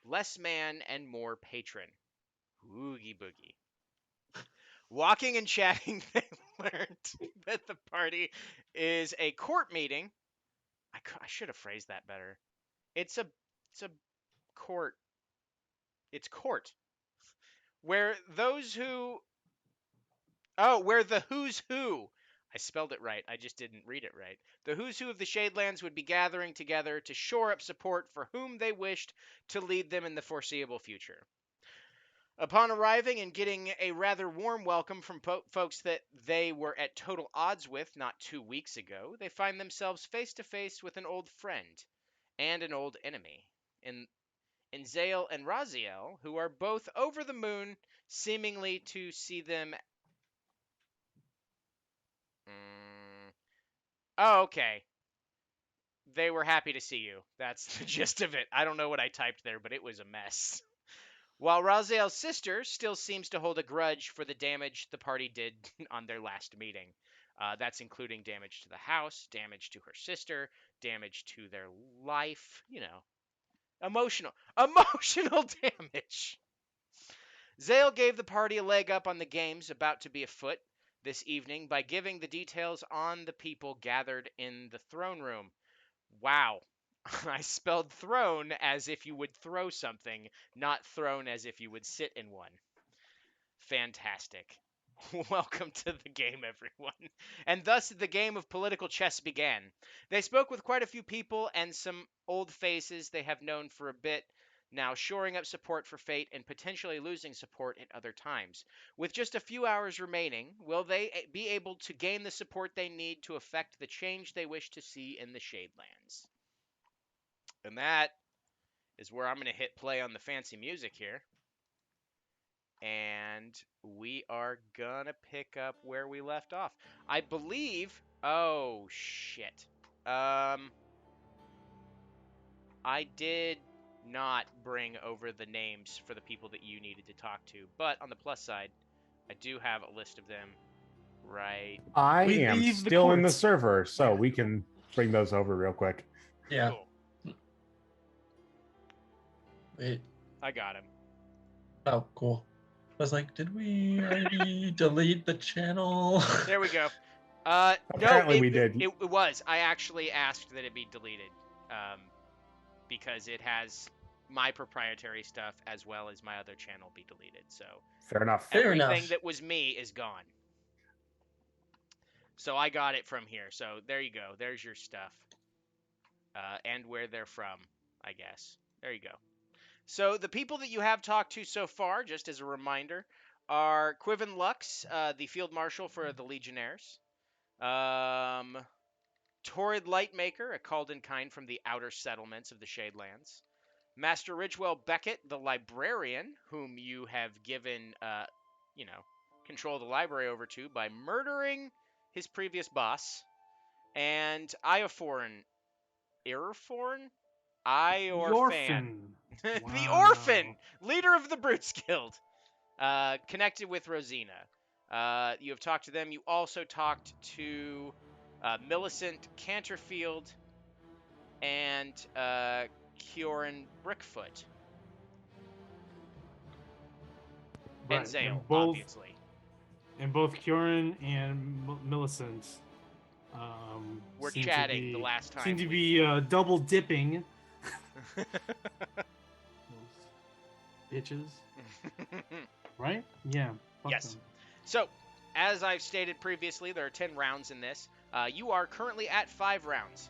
less man and more patron. Oogie boogie. Walking and chatting, they learned that the party is a court meeting. I should have phrased that better. It's a court. It's court where those who where the who's who. I spelled it right. I just didn't read it right. The who's who of the Shadelands would be gathering together to shore up support for whom they wished to lead them in the foreseeable future. Upon arriving and getting a rather warm welcome from folks that they were at total odds with not 2 weeks ago, they find themselves face to face with an old friend and an old enemy in Zale and Raziel, who are both over the moon, seemingly to see them. Mm, oh, okay. They were happy to see you. That's the gist of it. I don't know what I typed there, but it was a mess. While Raziel's sister still seems to hold a grudge for the damage the party did on their last meeting. That's including damage to the house, damage to her sister, damage to their life, emotional damage. Zale gave the party a leg up on the games about to be afoot this evening by giving the details on the people gathered in the throne room. Wow. I spelled throne as if you would throw something, not thrown as if you would sit in one. Fantastic. Welcome to the game, everyone. And thus the game of political chess began. They spoke with quite a few people and some old faces they have known for a bit, now shoring up support for Fate and potentially losing support at other times. With just a few hours remaining, will they be able to gain the support they need to effect the change they wish to see in the Shadelands? And that is where I'm going to hit play on the fancy music here. And we are going to pick up where we left off. I believe. Oh, shit. I did not bring over the names for the people that you needed to talk to. But on the plus side, I do have a list of them right. I We am leave the still in the courts. server, so we can bring those over real quick. Yeah. Cool. Wait. I got him. Oh, cool. I was like, did we already delete the channel? There we go. Apparently no, we did. It was. I actually asked that it be deleted, because it has my proprietary stuff as well as my other channel be deleted. So Fair enough. Fair everything enough. that was me is gone. So I got it from here. So there you go. There's your stuff, and where they're from, I guess. There you go. So the people that you have talked to so far, just as a reminder, are Quiven Lux, the field marshal for the Legionnaires. Torrid Lightmaker, a Kalden-kind from the outer settlements of the Shadelands. Master Ridgewell Beckett, the librarian, whom you have given, control of the library over to by murdering his previous boss. And Iorforn. Iorforn? Iorfan. Yorfin. The Wow. Orphan, leader of the Brutes Guild. Connected with Rosina. You have talked to them. You also talked to Millicent Canterfield and Kioran Brickfoot. Right, And Zale, and both, obviously. And both Kieran and Millicent We're seem chatting to be, the last time. Seem to be double dipping. Those bitches. Right? Yeah. Yes. Them. So, as I've stated previously, there are 10 rounds in this. You are currently at 5 rounds.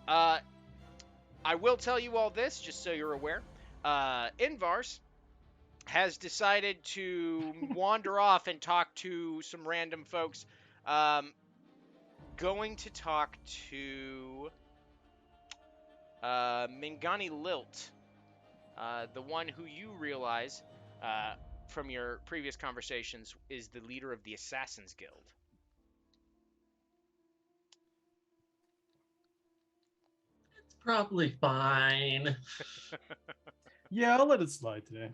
I will tell you all this, just so you're aware. Invar's has decided to wander off and talk to some random folks. Going to talk to Mingani Lilt, the one who you realize from your previous conversations is the leader of the Assassin's Guild. It's probably fine. Yeah, I'll let it slide today.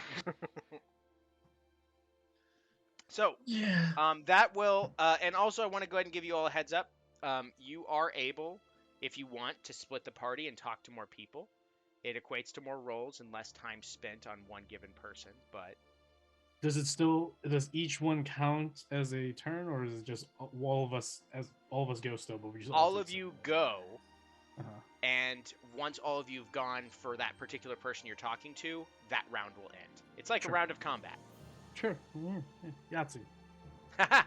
So, Yeah. that will, and also I want to go ahead and give you all a heads up. You are able, if you want, to split the party and talk to more people. It equates to more rolls and less time spent on one given person, but Does each one count as a turn, or is it just all of us go still, but we just all do of it you separately? go, Uh-huh. and once all of you've gone for that particular person you're talking to, that round will end. It's like Sure. a round of combat. Sure. Yeah. Yahtzee.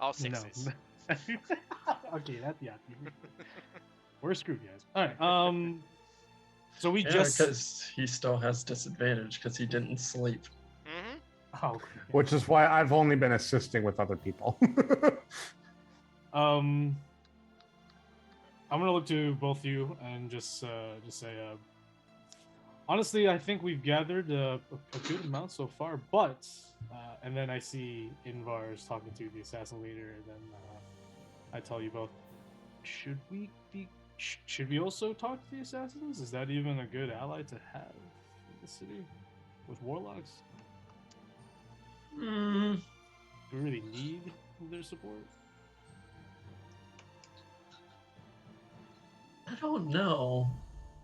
All No. sixes. Okay, that's Yahtzee. We're screwed, guys. All right. So we Yeah, just. because he still has disadvantage because he didn't sleep. Mm-hmm. Oh. Which is why I've only been assisting with other people. I'm gonna look to both of you and just say, honestly, I think we've gathered a good amount so far. But and then I see Invar's talking to the assassin leader, and then I tell you both, should we also talk to the assassins? Is that even a good ally to have in the city with warlocks? Hmm. Do we really need their support? I don't know.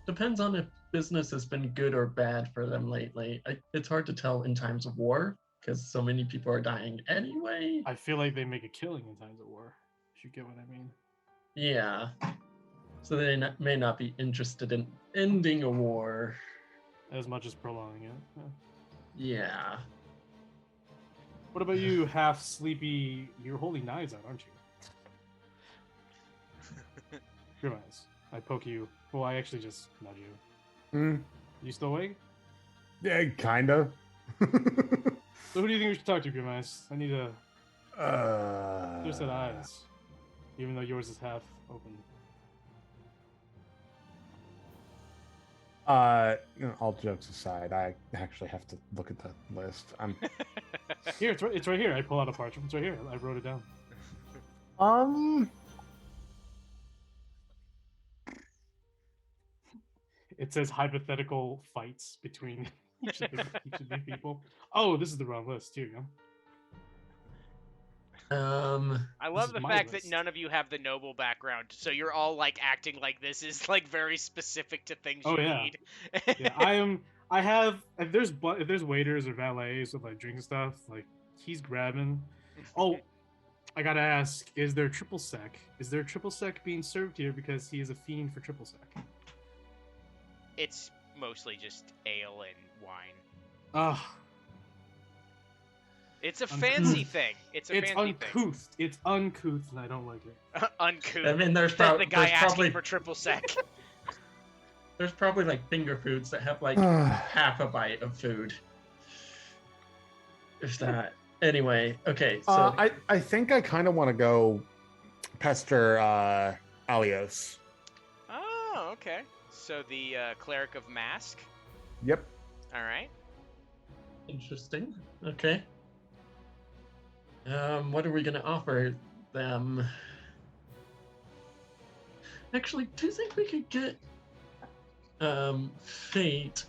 Depends on if business has been good or bad for them lately. It's hard to tell in times of war because so many people are dying anyway. I feel like they make a killing in times of war. If you get what I mean. Yeah. So they may not be interested in ending a war. As much as prolonging it. Yeah. Yeah. What about you, half sleepy? You're holding knives out, aren't you? Your eyes. I poke you. Well, I actually just nudge you. Mm, You still awake? yeah, kinda. So who do you think we should talk to, Grimace? I need to clear set uh, eyes. Even though yours is half open. All jokes aside, I actually have to look at the list. Here, it's right here. I pull out a parchment. It's right here. I wrote it down. Um, It says hypothetical fights between each of the people. Oh, this is the wrong list. Here you go. I This love is the my fact list. that none of you have the noble background, so you're all like acting like this is like very specific to things Oh, you yeah. need. Yeah, I have. If there's waiters or valets with like drinks and stuff, like he's grabbing. Oh, I gotta ask: is there triple sec? Is there triple sec being served here because he is a fiend for triple sec? It's mostly just ale and wine. Ugh. It's a Uncouth. fancy thing. It's a It's fancy uncouth. It's uncouth, and I don't like it. thing. Uncouth. I mean, there's, Says the guy there's asking probably for triple sec. there's probably like finger foods that have like half a bite of food. If that. Anyway, okay. So I think I kind of want to go pester Alios. Oh, okay. So the cleric of mask. Yep. All right. interesting. Okay. What are we gonna offer them? Actually, do you think we could get Fate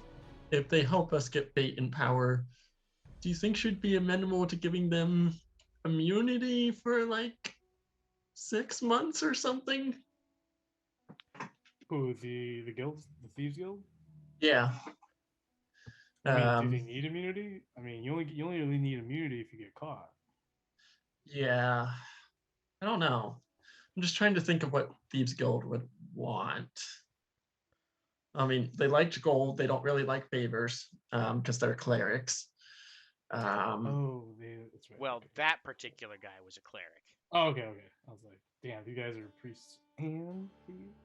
if they help us get Fate in power? Do you think should be amenable to giving them immunity for like 6 months or something? Who, the guild, the thieves guild? Yeah. I mean, do they need immunity? I mean, you only really need immunity if you get caught. Yeah. I don't know. I'm just trying to think of what Thieves Guild would want. I mean, they liked gold. They don't really like favors because they're clerics. That's right. Well, okay. that particular guy was a cleric. Oh, okay. I was like, damn, you guys are priests and thieves.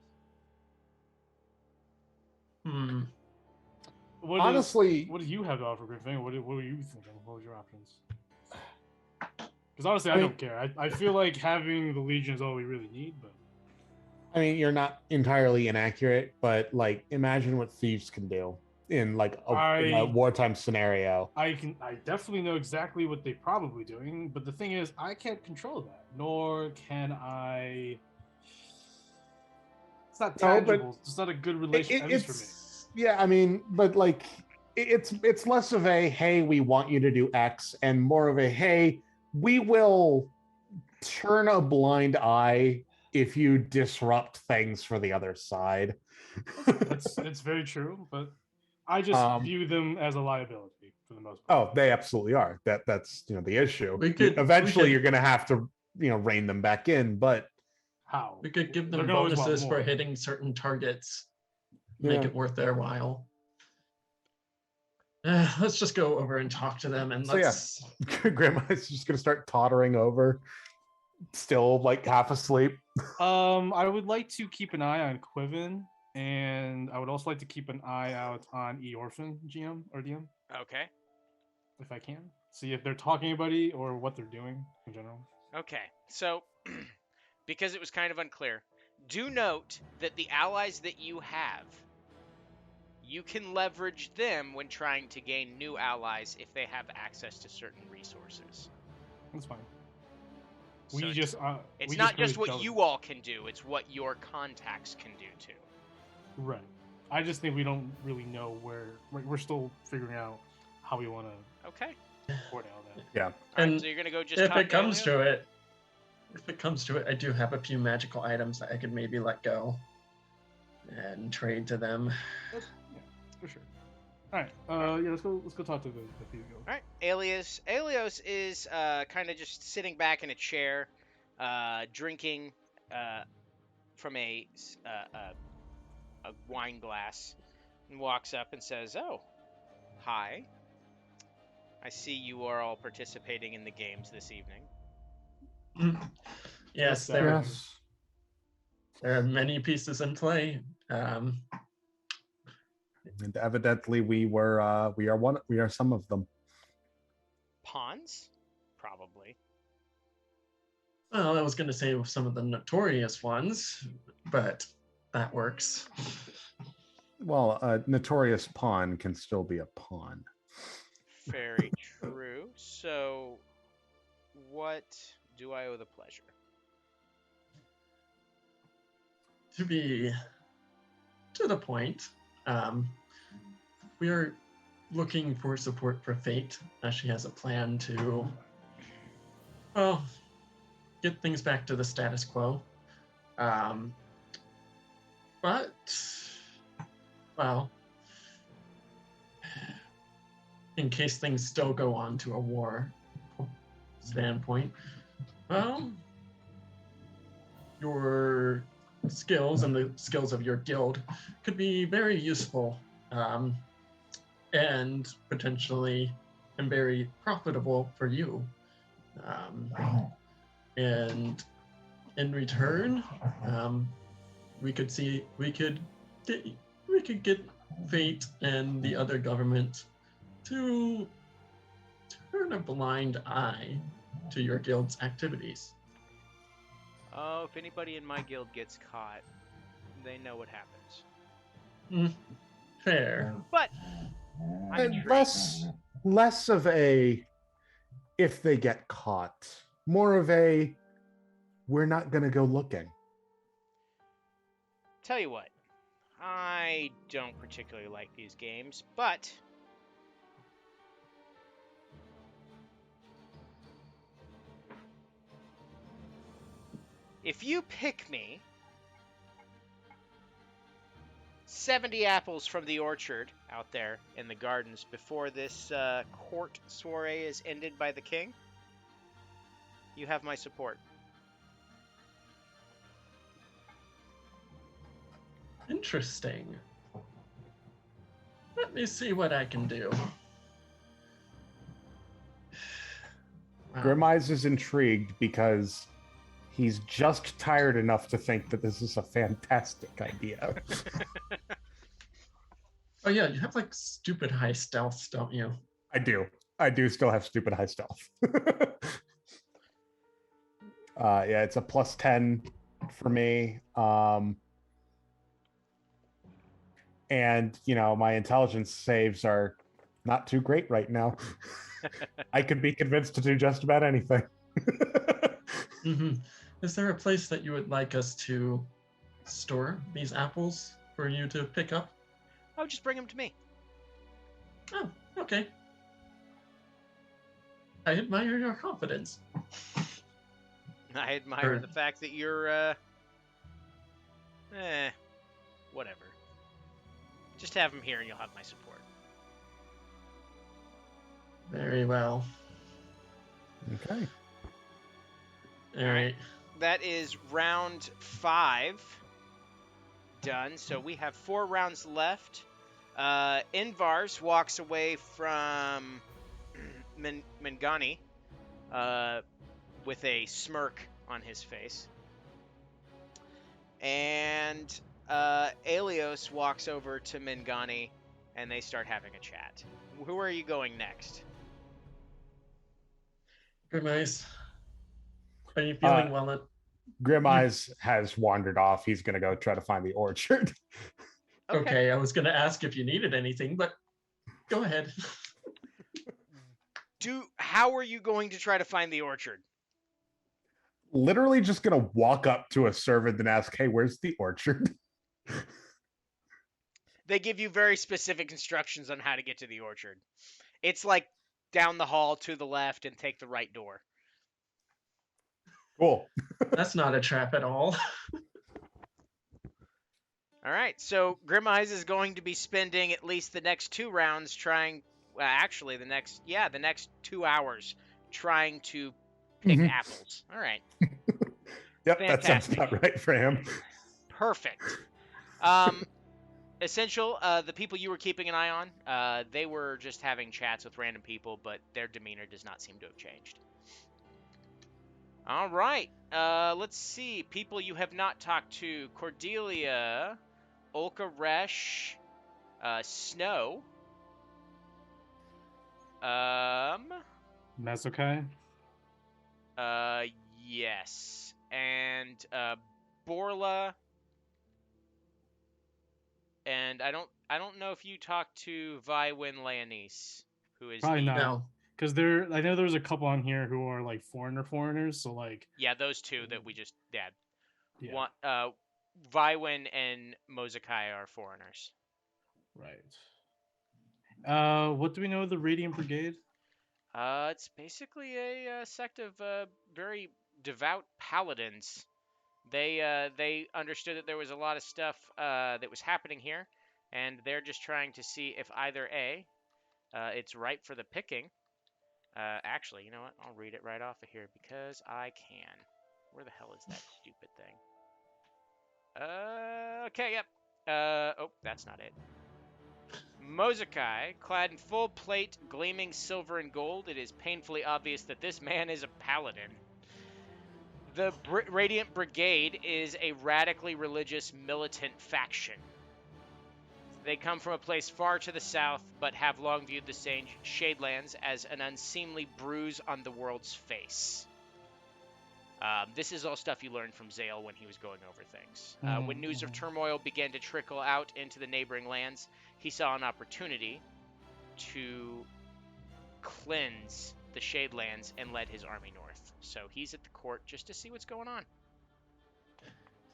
Honestly, what do you have to offer, Griffin? What were you thinking? What was your options? Because honestly, I I mean- don't care. I feel like having the Legion is all we really need, but I mean, you're not entirely inaccurate, but like, imagine what thieves can do in like in a wartime scenario. I definitely know exactly what they're probably doing, but the thing is, I can't control that, nor can I. It's not No, but tangible. It's not a good relation, at least for me. Yeah, I mean, but like, it's less of a hey, we want you to do X, and more of a hey, we will turn a blind eye if you disrupt things for the other side. It's very true, but I just view them as a liability for the most part. Oh, they absolutely are. That's the issue. Eventually You're going to have to rein them back in, but how we could give They're them gonna always want bonuses for more. hitting certain targets, make Yeah. it worth their while. Let's just go over and talk to them, and So, yeah. let's. Grandma's just going to start tottering over, still like half asleep. I would like to keep an eye on Quiven, and I would also like to keep an eye out on Eorphan, GM or DM, Okay. if I can. See if they're talking about it or what they're doing in general. Okay. So, because it was kind of unclear, do note that the allies that you have, you can leverage them when trying to gain new allies if they have access to certain resources. That's fine. So We just it's not just what you all can do, it's what your contacts can do too. Right. I just think we don't really know where we're still figuring out how we want to Okay. coordinate all that. Yeah. All right, And so you're gonna go just if talk it comes Elio? to it, I do have a few magical items that I could maybe let go and trade to them. Yeah, for sure. All right. Yeah. Let's go talk to the few guys. All right, Elios is kind of just sitting back in a chair, drinking from a wine glass, and walks up and says, "Oh, hi. I see you are all participating in the games this evening." Yes, Yes, there are many pieces in play. And evidently we are some of them. Pawns? Probably. Well, I was going to say some of the notorious ones, but that works. Well, a notorious pawn can still be a pawn. Very true. So, what do I owe the pleasure? To be to the point, we are looking for support for Fate, as she has a plan to, well, get things back to the status quo. But, well, in case things still go on to a war standpoint, well, your skills and the skills of your guild could be very useful, and potentially and very profitable for you. And in return, we could get Fate and the other government to turn a blind eye to your guild's activities. Oh, if anybody in my guild gets caught, they know what happens. Fair. But I'm intrigued. less of a if they get caught, more of a we're not going to go looking. Tell you what, I don't particularly like these games, but if you pick me 70 apples from the orchard out there in the gardens before this court soiree is ended by the king, you have my support. Interesting. Let me see what I can do. Grimeyes is intrigued because he's just tired enough to think that this is a fantastic idea. Oh yeah, you have like stupid high stealth, don't you? I do. I do still have stupid high stealth. Yeah, it's a +10 for me. And my intelligence saves are not too great right now. I could be convinced to do just about anything. Is there a place that you would like us to store these apples for you to pick up? Oh, just bring them to me. Oh, okay. I admire your confidence. I admire the fact that you're Whatever. Just have him here and you'll have my support. Very well. Okay. All right. That is round 5 done. So we have 4 rounds left. Invar's walks away from Mingani with a smirk on his face. And Aelios walks over to Mingani and they start having a chat. Who are you going next? Good nice. Are you feeling well? Grim Eyes has wandered off. He's going to go try to find the orchard. Okay, I was going to ask if you needed anything, but go ahead. How are you going to try to find the orchard? Literally just going to walk up to a servant and ask, hey, where's the orchard? They give you very specific instructions on how to get to the orchard. It's like down the hall to the left and take the right door. Cool. That's not a trap at all. All right, so Grim Eyes is going to be spending at least the next 2 rounds trying, actually the next 2 hours trying to pick apples. All right. Yep, Fantastic. That sounds about right for him. Perfect. Essential, the people you were keeping an eye on, they were just having chats with random people, but their demeanor does not seem to have changed. All right, let's see. People you have not talked to: Cordelia, Olka Resh, Snow, Mazukai? Yes, and Borla, and I don't know if you talked to Vywin Leonise, who is Probably not. No. Because I know there's a couple on here who are like foreigners, so like. Yeah, those 2 that we just did. Yeah. One, Vywin and Mozakai are foreigners. Right. What do we know of the Radiant Brigade? It's basically a sect of very devout paladins. They understood that there was a lot of stuff that was happening here, and they're just trying to see if either A, it's ripe for the picking. Actually, you know what? I'll read it right off of here because I can. Where the hell is that stupid thing? Okay, yep. Oh, that's not it. Mozakai, clad in full plate, gleaming silver and gold, it is painfully obvious that this man is a paladin. The Radiant Brigade is a radically religious militant faction. They come from a place far to the south, but have long viewed the Shadelands as an unseemly bruise on the world's face. This is all stuff you learned from Zale when he was going over things. When news of turmoil began to trickle out into the neighboring lands, he saw an opportunity to cleanse the Shadelands and led his army north. So he's at the court just to see what's going on.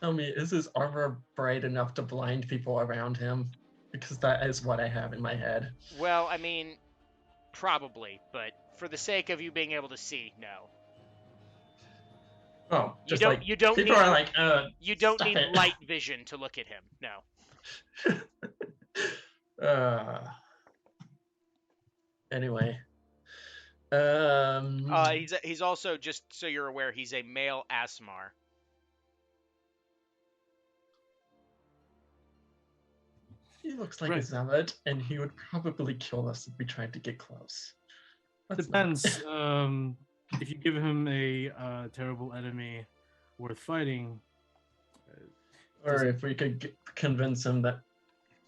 Tell me, is his armor bright enough to blind people around him? Because that is what I have in my head. Well, I mean, probably, but for the sake of you being able to see, no. Oh, just you don't people need, are like, you don't stop need it. light vision to look at him. No. Anyway. He's also, just so you're aware, he's a male Asmar. He looks like a zealot, and he would probably kill us if we tried to get close. Depends. If you give him a terrible enemy worth fighting, or if we could convince him that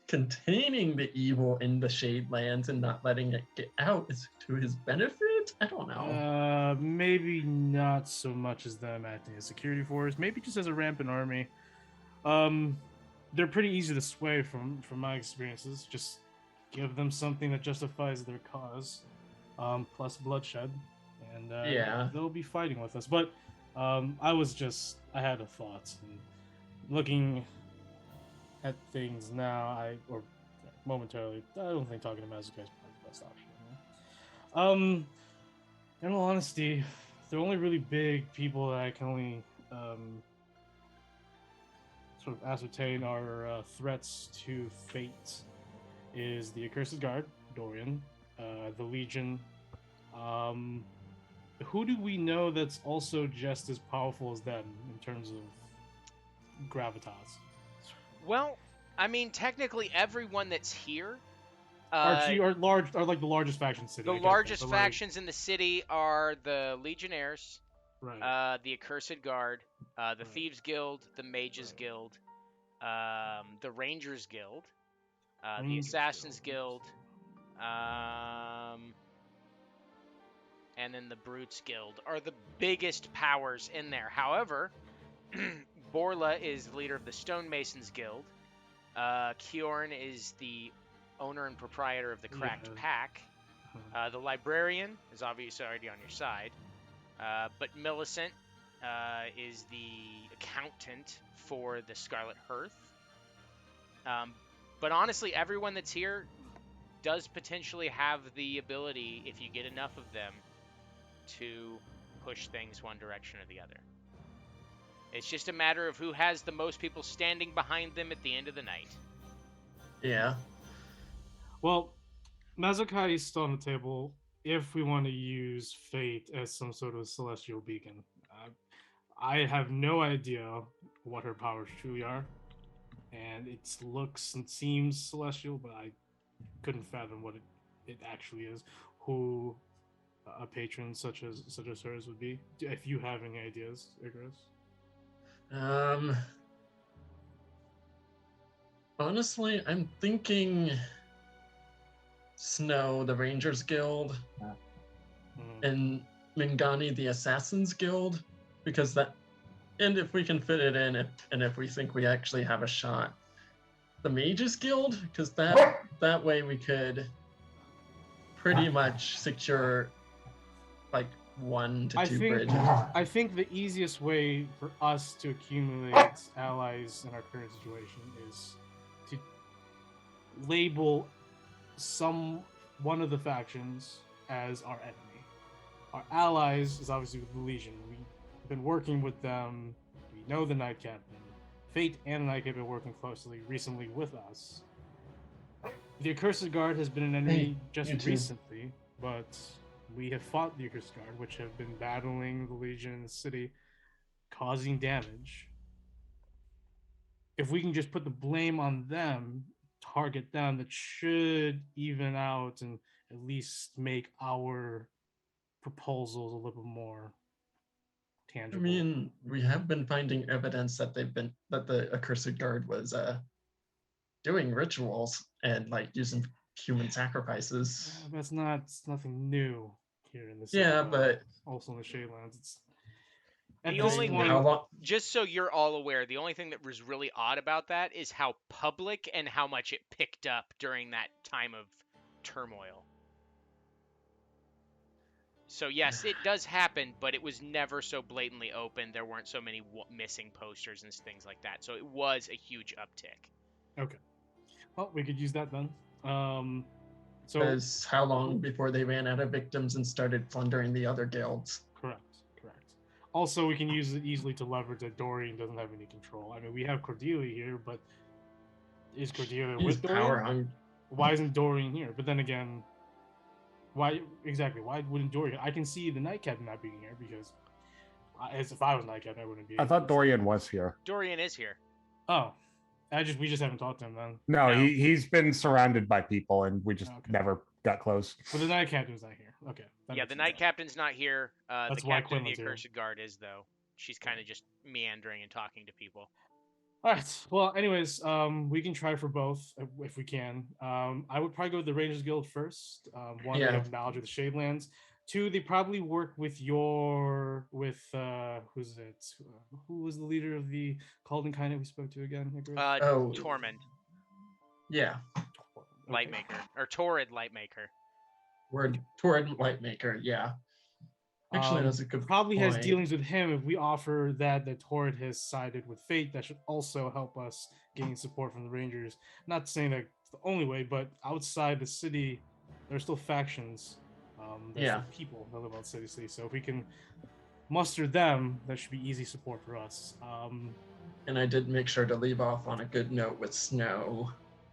containing the evil in the Shadelands and not letting it get out is to his benefit. I don't know. Maybe not so much as them acting as security force. Maybe just as a rampant army. They're pretty easy to sway from my experiences. Just give them something that justifies their cause, plus bloodshed, and they'll be fighting with us. But I had a thought, and looking at things now, momentarily, I don't think talking to Mazuka is probably the best option. In all honesty, they're only really big people that I can only sort of ascertain our threats to fate is the Accursed Guard, Dorian, the Legion. Who do we know that's also just as powerful as them in terms of gravitas? Well, I mean, technically, everyone that's here. Are like the largest faction city. The largest factions in the city are the Legionnaires, right? The Accursed Guard, the Thieves Guild, the Mages Guild, the Rangers Guild, the Assassins Guild, and then the Brutes Guild are the biggest powers in there. However, Borla is the leader of the Stonemasons Guild. Kjorn is the owner and proprietor of the Cracked Pack. The Librarian is obviously already on your side. But Millicent is the accountant for the Scarlet Hearth. But honestly, everyone that's here does potentially have the ability, if you get enough of them, to push things one direction or the other. It's just a matter of who has the most people standing behind them at the end of the night. Yeah. Well, Mazakai is still on the table if we want to use fate as some sort of celestial beacon. I have no idea what her powers truly are, and it looks and seems celestial, but I couldn't fathom what it actually is. Who a patron such as hers would be. If you have any ideas, Icarus. Honestly, I'm thinking Snow, the Rangers Guild, and Mingani, the Assassins Guild, because and if we can fit it in, and if we think we actually have a shot, the Mages Guild, because that way we could pretty much secure like 1 to 2 bridges. I think the easiest way for us to accumulate allies in our current situation is to label one of the factions as our enemy. Our allies is obviously with the Legion. We've been working with them. We know the Night Captain. Fate and the Night Captain have been working closely recently with us. The Accursed Guard has been an enemy just recently, but we have fought the Accursed Guard, which have been battling the Legion in the city, causing damage. If we can just put the blame on them, target them, that should even out and at least make our proposals a little bit more tangible. I mean, we have been finding evidence that the Accursed Guard was doing rituals and like using human sacrifices. Yeah, that's nothing new here in this. Yeah, but also in the Shadelands, it's the only thing, just so you're all aware, the only thing that was really odd about that is how public and how much it picked up during that time of turmoil. So yes, it does happen, but it was never so blatantly open. There weren't so many missing posters and things like that. So it was a huge uptick. Okay. Well, we could use that then. So because how long before they ran out of victims and started plundering the other guilds? Correct. Also, we can use it easily to leverage that Dorian doesn't have any control. I mean, we have Cordelia here, but is Cordelia with Dorian? Why isn't Dorian here? But then again, why wouldn't Dorian? I can see the Night Captain not being here because, as if I was Night Captain, I wouldn't be. I thought Dorian was here. Dorian is here. Oh, we just haven't talked to him then. No. He's been surrounded by people, and we just never got close. But the Night Captain's not here. Okay. Yeah, the Night Captain's not here. That's the why Captain of the Quinlan's Accursed Guard is, though. She's kind of just meandering and talking to people. All right. Well, anyways, we can try for both if we can. I would probably go with the Rangers Guild first. One, they have knowledge of the Shadelands. Two, they probably work with who's it? Who was the leader of the Calden kind we spoke to again? Tormund. Yeah. Lightmaker. Or Torrid Lightmaker. Torrid Lightmaker, yeah. Actually, that's a good probably point. Has dealings with him. If we offer that Torrid has sided with Fate, that should also help us gain support from the Rangers. Not saying that it's the only way, but outside the city, there are still factions. There's still people that live outside the city. So if we can muster them, that should be easy support for us. And I did make sure to leave off on a good note with Snow,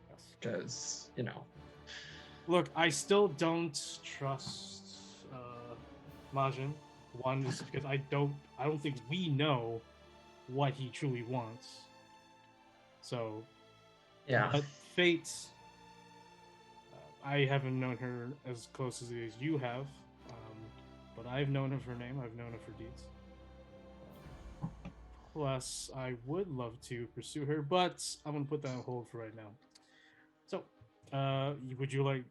Yes. because, you know. Look, I still don't trust Majin. One is because I don't think we know what he truly wants. So, Yeah. but Fate, I haven't known her as closely as you have, but I've known of her name. I've known of her deeds. Plus, I would love to pursue her, but I'm gonna put that on hold for right now. So, would you like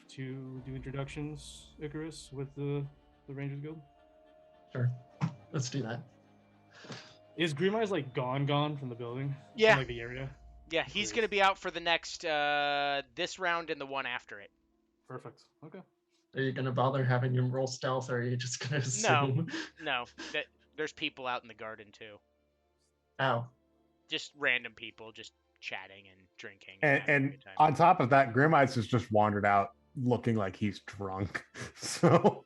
to do introductions, Icarus, with the Rangers Guild? Sure. Let's do that. Is Green Eyes like gone from the building? Yeah. From, like the area? Yeah, he's Great. going to be out for the next this round and the one after it. Perfect. Okay. Are you gonna bother having him roll stealth, or are you just gonna assume? No, that there's people out in the garden too. Oh. Just random people, just chatting and drinking. And, having a and good time. on top of that, Grim Eyes has just wandered out looking like he's drunk. So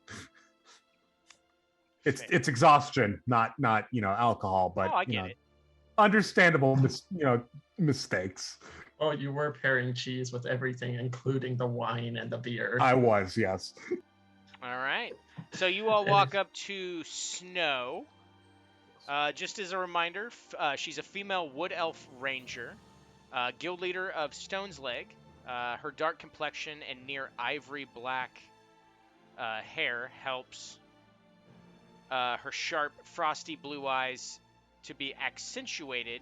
it's exhaustion, not alcohol, but I get it. understandable mistakes. Oh, you were pairing cheese with everything, including the wine and the beer. I was, yes. All right. So you all walk up to Snow. Just as a reminder, she's a female wood elf ranger, guild leader of Stone's Leg. Her dark complexion and near ivory black hair helps her sharp, frosty blue eyes to be accentuated,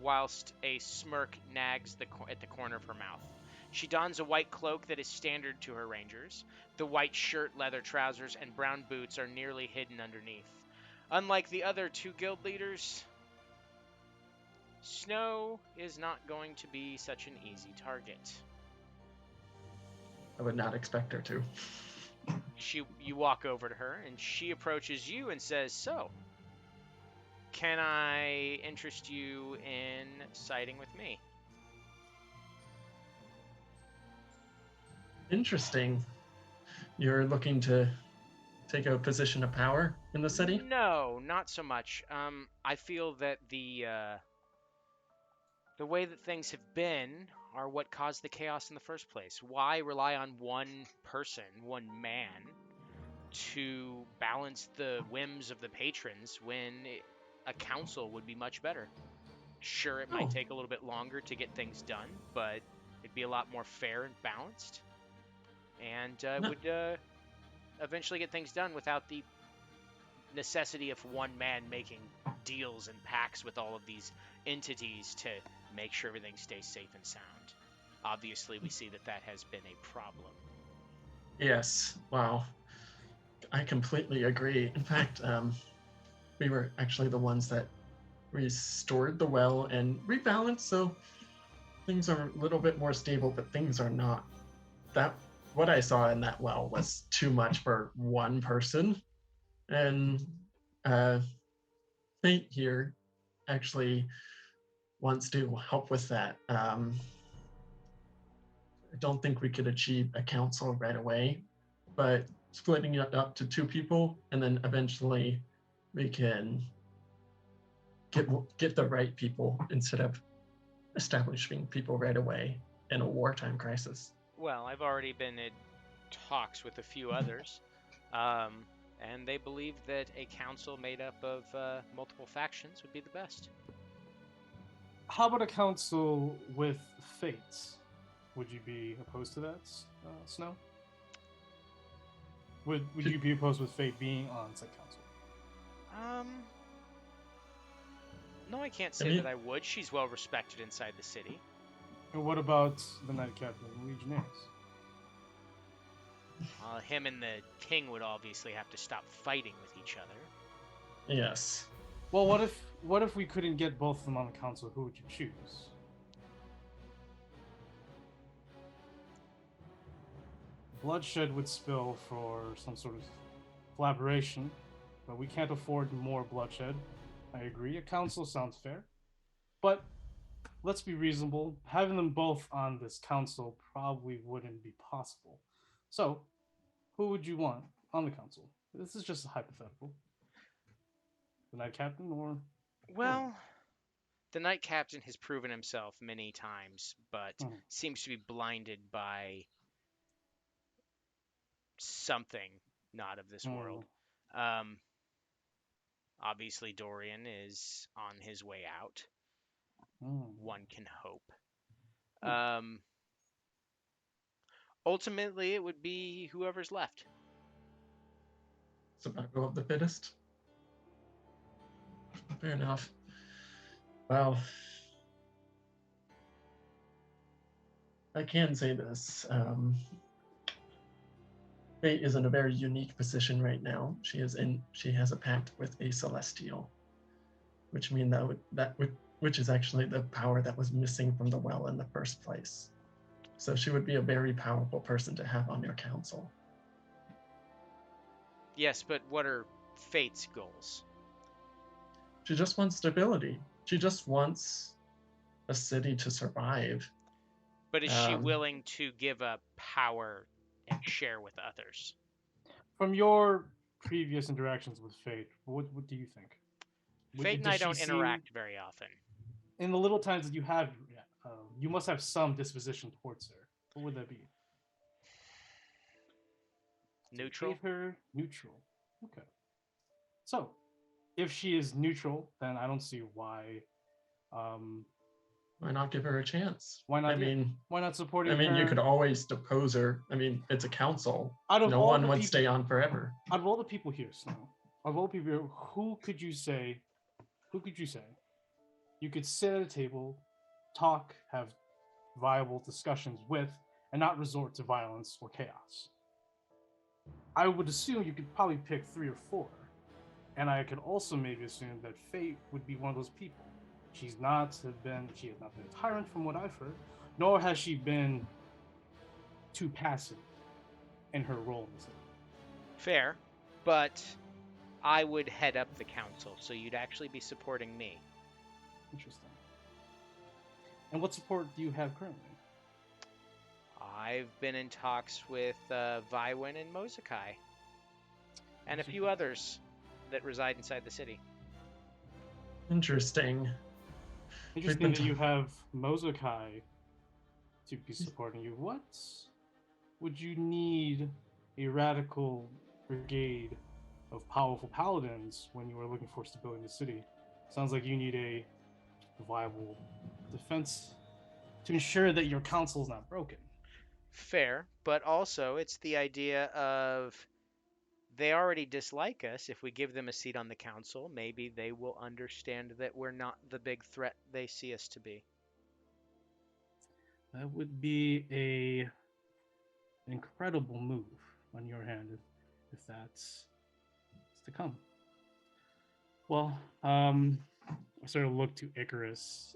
whilst a smirk nags at the corner of her mouth. She dons a white cloak that is standard to her rangers. The white shirt, leather trousers, and brown boots are nearly hidden underneath. Unlike the other two guild leaders, Snow is not going to be such an easy target. I would not expect her to. You walk over to her, and she approaches you and says, "So, can I interest you in siding with me?" Interesting. You're looking to take a position of power in the city? No, not so much. I feel that the way that things have been are what caused the chaos in the first place. Why rely on one person, one man, to balance the whims of the patrons when a council would be much better? Sure, it might take a little bit longer to get things done, but it'd be a lot more fair and balanced, and would eventually get things done without the necessity of one man making deals and pacts with all of these entities to make sure everything stays safe and sound. Obviously, we see that has been a problem. Yes. Wow. I completely agree. In fact, we were actually the ones that restored the well and rebalanced, so things are a little bit more stable, but things are not. What I saw in that well was too much for one person. And Fate here actually wants to help with that. I don't think we could achieve a council right away, but splitting it up to two people, and then eventually we can get the right people instead of establishing people right away in a wartime crisis. Well, I've already been in talks with a few others, and they believe that a council made up of multiple factions would be the best. How about a council with Fates? Would you be opposed to that, Snow? Would you be opposed with Fate being on said council? No, I can't say that I would. She's well respected inside the city. And what about the Knight Captain and Legionnaires? Him and the king would obviously have to stop fighting with each other. Yes. Well, what if we couldn't get both of them on the council? Who would you choose? Bloodshed would spill for some sort of collaboration, but we can't afford more bloodshed. I agree. A council sounds fair. But let's be reasonable. Having them both on this council probably wouldn't be possible. So, who would you want on the council? This is just a hypothetical. The Knight Captain or... Well, The Knight Captain has proven himself many times, but Mhm. seems to be blinded by something not of this world. Um, obviously, Dorian is on his way out. One can hope. Ultimately, it would be whoever's left. Survival of the fittest. Fair enough. Well, I can say this. Fate is in a very unique position right now. She has a pact with a celestial, which means which is actually the power that was missing from the well in the first place. So she would be a very powerful person to have on your council. Yes, but what are Fate's goals? She just wants stability. She just wants a city to survive. But is she willing to give up power and share with others? From your previous interactions with Fate, what do you think? Fate and I don't interact very often. In the little times that you have, you must have some disposition towards her. What would that be? Neutral. Hate her, neutral. Okay. So, if she is neutral, then I don't see why. Why not give her a chance? Why not? Why not supporting her? You could always depose her. It's a council. No one would stay on forever. Out of all the people here, Snow, of all the people here, who could you say? You could sit at a table, talk, have viable discussions with, and not resort to violence or chaos. I would assume you could probably pick 3 or 4. And I could also maybe assume that Fate would be one of those people. She has not been a tyrant from what I've heard, nor has she been too passive in her role in the city. Fair, but I would head up the council, so you'd actually be supporting me. Interesting. And what support do you have currently? I've been in talks with Vywin and Mozakai, and a few others that reside inside the city. Interesting. Interesting that you have Mozakai to be supporting you. What would you need a radical brigade of powerful paladins when you are looking for stability in the city? Sounds like you need a viable defense to ensure that your council is not broken. Fair, but also it's the idea of they already dislike us. If we give them a seat on the council, maybe they will understand that we're not the big threat they see us to be. That would be an incredible move on your hand if that's to come. Well, I sort of look to Icarus.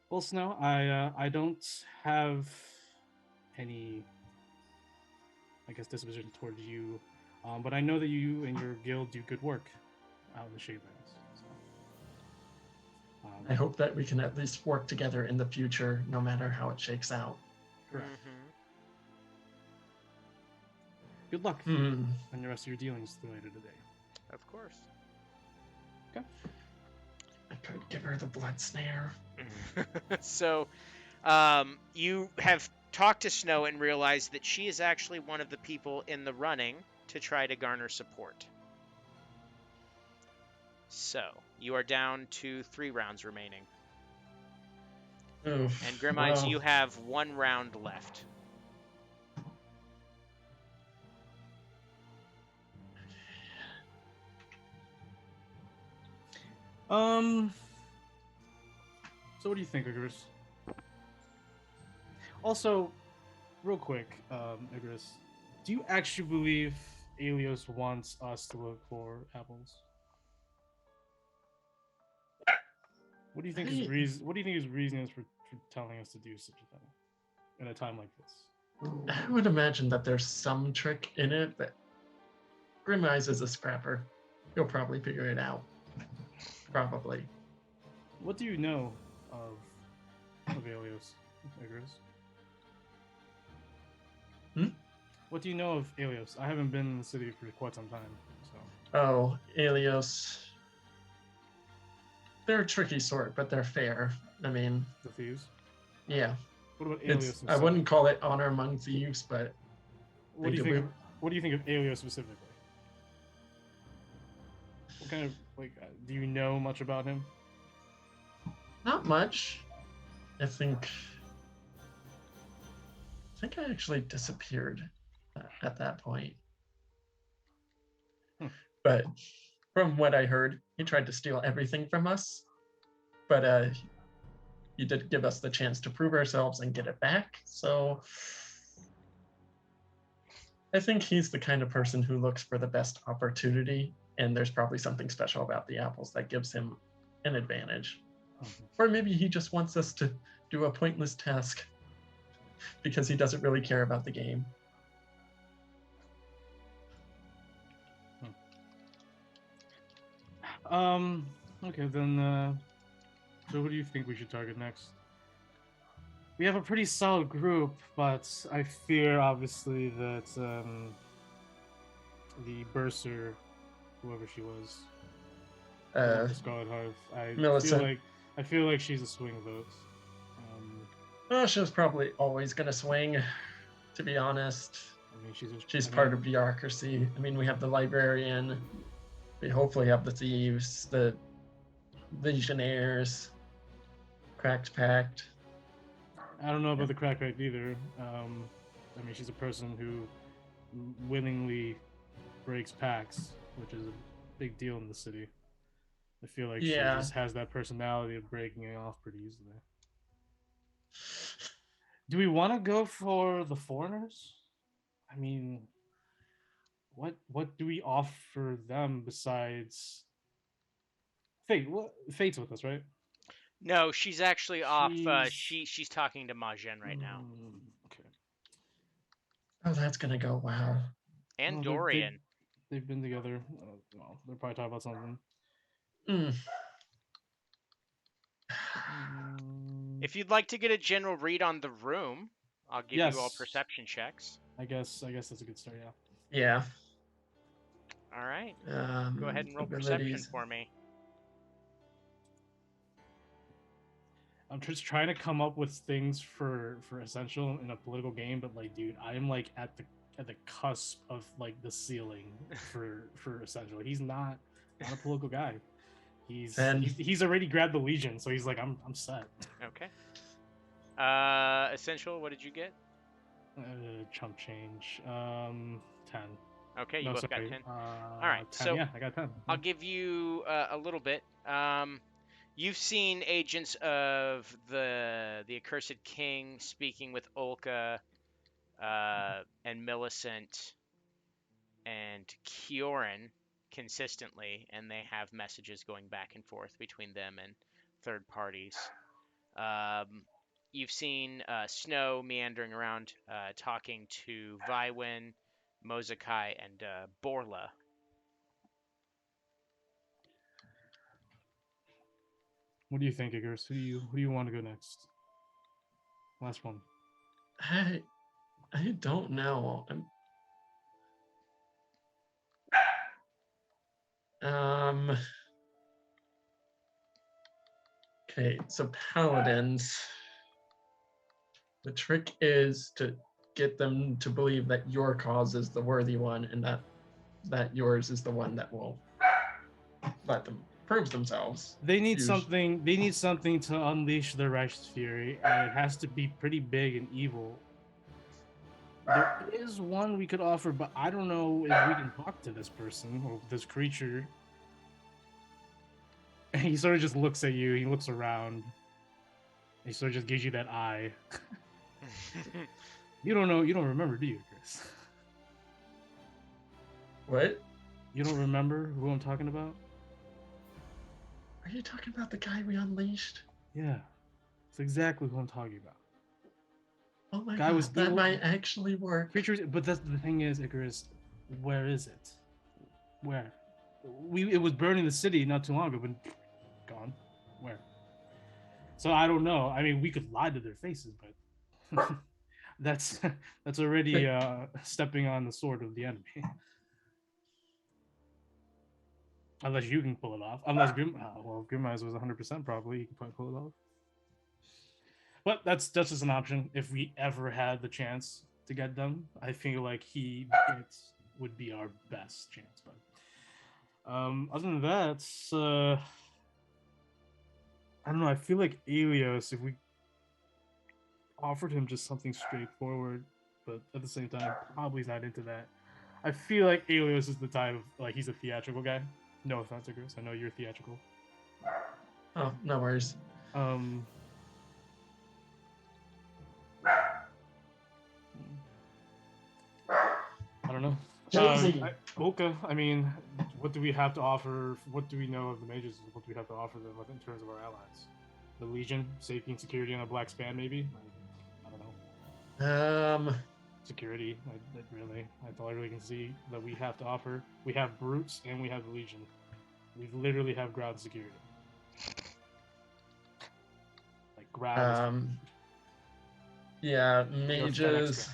Well, Snow, I don't have any, I guess, disposition towards you, but I know that you and your guild do good work out in the Shadelands. So, I hope that we can at least work together in the future, no matter how it shakes out. Correct. Good luck on the rest of your dealings later today. Of course. Okay. I could give her the blood snare. So, you have talked to Snow and realized that she is actually one of the people in the running to try to garner support. So, you are down to 3 rounds remaining. Oof, and Grim Eyes, you have 1 round left. So what do you think, Icarus? Also, real quick, Icarus, do you actually believe Aelios wants us to look for apples? What do you think his reason? What do you think his reason is for telling us to do such a thing in a time like this? I would imagine that there's some trick in it, but Grim Eyes is a scrapper. He'll probably figure it out. Probably. What do you know of Aelios, Icarus? What do you know of Aelios? I haven't been in the city for quite some time, so. Oh, Alios. They're a tricky sort, but they're fair. I mean, The thieves. yeah. What about Alios It's, I himself? wouldn't call it honor among thieves, but What do you think? What do you think of Alios specifically? What kind of do you know much about him? Not much. I think I actually disappeared at that point. But from what I heard, he tried to steal everything from us. But he did give us the chance to prove ourselves and get it back. So I think he's the kind of person who looks for the best opportunity, and there's probably something special about the apples that gives him an advantage. Or maybe he just wants us to do a pointless task because he doesn't really care about the game. Okay, then, so who do you think we should target next? We have a pretty solid group, but I fear, obviously, that, the Bursar, whoever she was, Scarlet Hearth, Millicent. I feel like she's a swing vote. Well, she was probably always going to swing, to be honest. I mean, she's part of bureaucracy. I mean, we have the librarian. We hopefully have the thieves, the legionnaires, Cracked Pact. I don't know about the Cracked Pact either. I mean, she's a person who willingly breaks pacts, which is a big deal in the city. I feel like she just has that personality of breaking it off pretty easily. Do we want to go for the foreigners? I mean, what do we offer them besides Fate? Fate's with us, right? No, she's actually off. She's talking to Majin right now. Okay. Oh, that's gonna go well. And Dorian. They've been together. Well, they're probably talking about something. If you'd like to get a general read on the room, I'll give you all perception checks. I guess that's a good start, yeah. Yeah. All right. Go ahead and roll perception for me. I'm just trying to come up with things for Essential in a political game, but like, dude, I am like at the cusp of like the ceiling for Essential. He's not a political guy. He's already grabbed the Legion, so he's like, I'm set. Okay. Essential, what did you get? Chump change. 10. Okay, you both got 10. All right, 10, so yeah, I got 10. I'll give you a little bit. You've seen agents of the Accursed King speaking with Olka and Millicent and Kioran consistently, and they have messages going back and forth between them and third parties. You've seen Snow meandering around, talking to Vywin, Mozakai, and Borla. What do you think, Icarus? Who do you want to go next? Last one. I don't know. Okay, so paladins. The trick is to get them to believe that your cause is the worthy one, and that yours is the one that will let them prove themselves. They need something. They need something to unleash their righteous fury, and it has to be pretty big and evil. There is one we could offer, but I don't know if we can talk to this person or this creature. And he sort of just looks at you. He looks around. He sort of just gives you that eye. You don't know. You don't remember, do you, Chris? What? You don't remember who I'm talking about? Are you talking about the guy we unleashed? Yeah, it's exactly who I'm talking about. Oh my god, that might actually work. Creatures, but that's the thing is, Icarus, where is it? Where? It was burning the city not too long ago, but gone. Where? So I don't know. I mean, we could lie to their faces, but that's already stepping on the sword of the enemy. Unless you can pull it off. Unless well, Grimeyes was 100% probably. You can probably pull it off. But that's just an option. If we ever had the chance to get them, I feel like it would be our best chance. But other than that, I don't know. I feel like Aelios, if we offered him just something straightforward, but at the same time, probably he's not into that. I feel like Aelios is the type of, like, he's a theatrical guy. No offense, Chris. I know you're theatrical. Oh, no worries. I don't know. Volca, I mean, what do we have to offer? What do we know of the mages? What do we have to offer them in terms of our allies? The Legion, safety and security on a black span, maybe? I don't know. Security, that's all I really can see that we have to offer. We have brutes and we have the Legion. We literally have ground security. Like ground. Yeah, mages.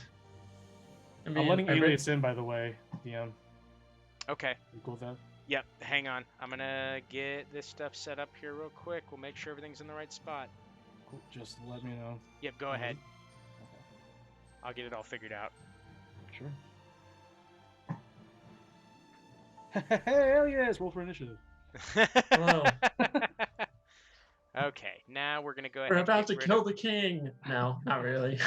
I mean, I'm letting Aelios in, by the way, DM. Okay. You cool with that? Yep, hang on. I'm gonna get this stuff set up here real quick. We'll make sure everything's in the right spot. Cool. Just let me know. Yep, go ahead. I'll get it all figured out. Sure. Hell yes! Roll for initiative. Hello. Okay, now we're gonna go ahead. We're about to kill the king. No, not really.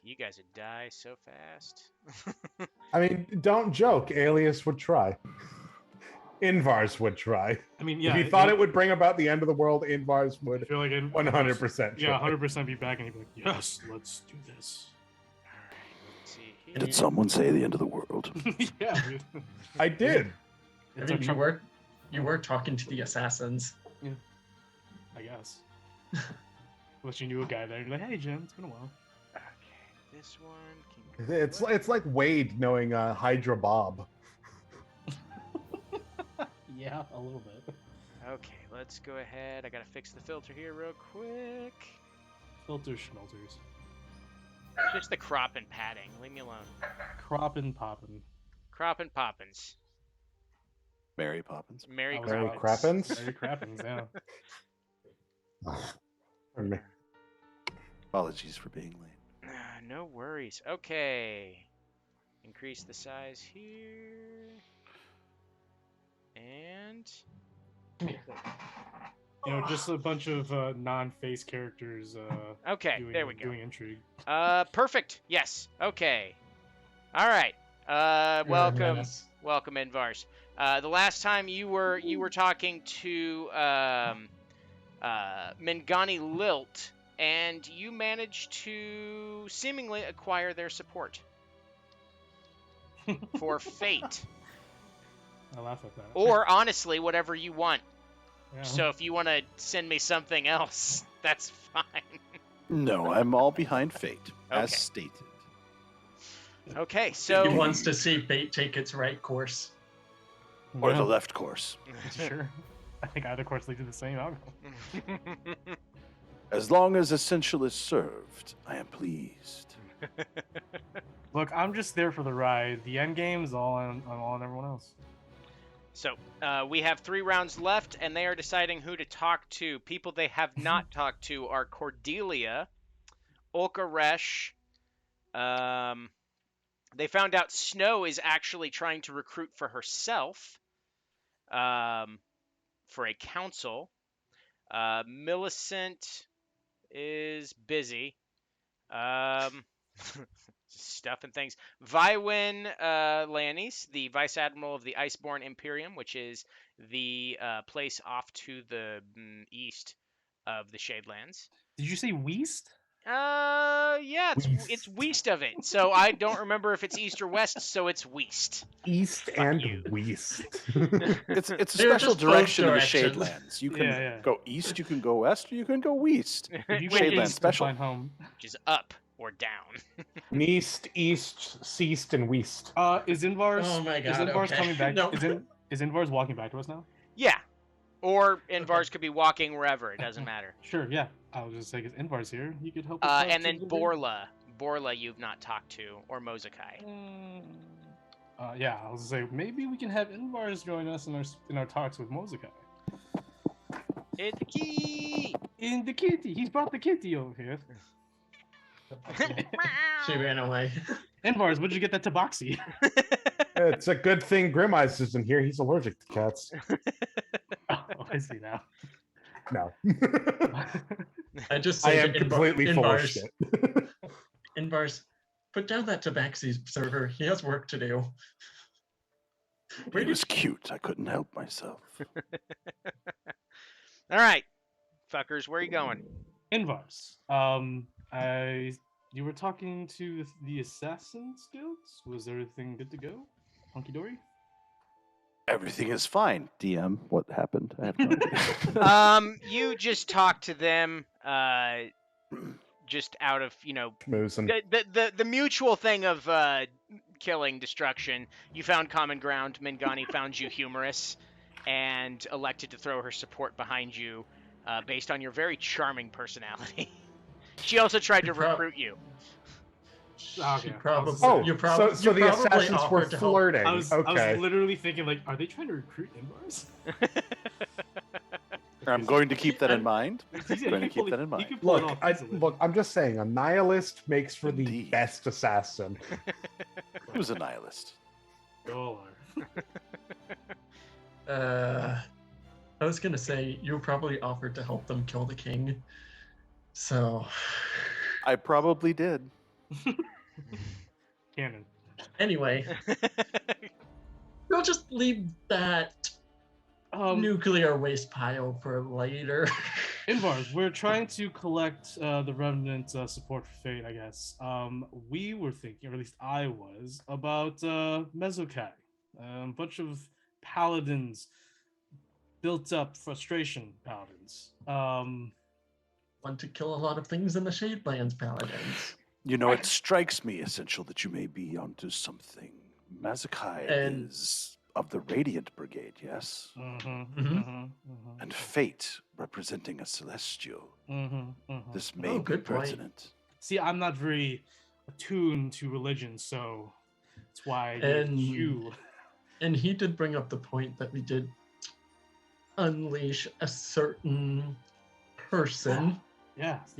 You guys would die so fast. I mean, don't joke. Aelios would try. Invar's would try. I mean, yeah. If he thought it would bring about the end of the world, Invar's would. I feel like 100%. Yeah, 100% be back, and he'd be like, "Yes, let's do this." All right, let's see here. Did someone say the end of the world? Yeah, dude. I did. I mean, you were talking to the assassins. Yeah, I guess. Unless you knew a guy there, you're like, "Hey, Jim, it's been a while." Okay, this one can go It's like Wade knowing Hydra Bob. Yeah, a little bit. Okay, let's go ahead. I gotta fix the filter here real quick. Filters, schmelters. Just the crop and padding. Leave me alone. Croppin' poppin'. Crop and poppins. Mary Poppins. Mary Mary Crappins. Crappins? Mary Crappins, yeah. Pardon me. Apologies for being late. No worries. Okay. Increase the size here. And You know, just a bunch of non-face characters. okay, there we go. Doing intrigue. Perfect. Yes. Okay. All right. Welcome, Invars. The last time you were talking to Mingani Lilt, and you managed to seemingly acquire their support for fate. I laugh at that. Or honestly, whatever you want. Yeah. So if you want to send me something else, that's fine. No, I'm all behind fate, as Okay. stated. Okay, He so wants to see fate take its right course. Or Yeah, the left course. Sure. I think either course leads to the same outcome. As long as Essential is served, I am pleased. Look, I'm just there for the ride. The end game is all on everyone else. So we have 3 rounds left, and they are deciding who to talk to. People they have not talked to are Cordelia, Ulkaresh. They found out Snow is actually trying to recruit for herself, for a council. Millicent is busy. Stuff and things. Vywin Lannis, the Vice Admiral of the Iceborne Imperium, which is the place off to the east of the Shadelands. Did you say Weast? Yeah, it's west of it. So I don't remember if it's east or west, so it's west. East and west. It's a They're special just both direction of the directions. Shadelands. You can Yeah. go east, you can go west, or you can go west. If you Which go Shadeland east to special. find home. is up or down. East, seast, and west. Is Invar's? Oh my Is God, Invar's okay. coming back? No. Is Invar's walking back to us now? Yeah. Or Invar's could be walking wherever. It doesn't matter. Sure. Yeah. I was just saying, if Invar's here, he could help us. And then Borla. Borla you've not talked to, or Mozakai. Yeah, I was gonna say maybe we can have Invar's join us in our talks with Mozukai. Hit the key. In the kitty, he's brought the kitty over here. She ran away. Invar's, where'd you get that tabaxi? It's a good thing Grim Eyes isn't here. He's allergic to cats. Oh, I see now. No. I just I say am to completely full of Invar's, shit. Invar's, put down that tabaxi server. He has work to do. It was cute. I couldn't help myself. All right, fuckers, where are you going? Invar's. You were talking to the Assassins Guilds? Was everything good to go? Hunky dory? Everything is fine. DM, what happened? I have no idea. You just talked to them, just out of Schmoozing. the mutual thing of killing destruction. You found common ground. Mingani found you humorous, and elected to throw her support behind you, based on your very charming personality. She also tried to recruit you. She probably. Oh, you so probably the assassins were offered to help. flirting. I was Okay. literally thinking, like, are they trying to recruit Invar's? I'm going to keep that in mind. He's Going to keep that in He mind. could pull it Look, off I, easily. look, I'm just saying, a nihilist makes for the Indeed. best assassin. He was a nihilist. Go on. I was gonna say you probably offered to help them kill the king. So I probably did. Canon. anyway, we'll just leave that nuclear waste pile for later. Invar's, we're trying to collect the remnant support for Fate, I guess. We were thinking, or at least I was, about Mezokai. A bunch of paladins, built up frustration paladins. Want to kill a lot of things in the Shadelands, paladins. You know, it strikes me, Essential, that you may be onto something. Mazakai And- is of the Radiant Brigade, yes? Mhm. And Fate representing a Celestial. This may be good point. pertinent. See, I'm not very attuned to religion, so that's why I And- need you. And he did bring up the point that we did unleash a certain person, Yes.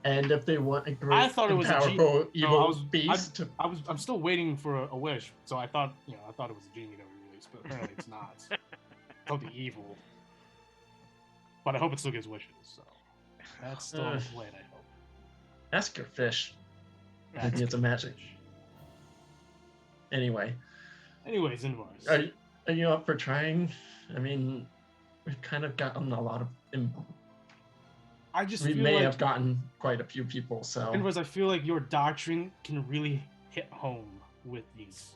and if they want a I great thought it and was a G- powerful No, evil beast, to I'm still waiting for a wish, so I thought it was a genie that we released, but apparently it's not. It's something evil. But I hope it still gives wishes, so that's still on its way, I hope. ask your fish. That's Maybe it's a good. magic. Anyway, Anyways, Invar's. are you up for trying? I mean, we've kind of gotten a lot of. I just We feel may like have gotten quite a few people, so. Invar's, I feel like your doctrine can really hit home with these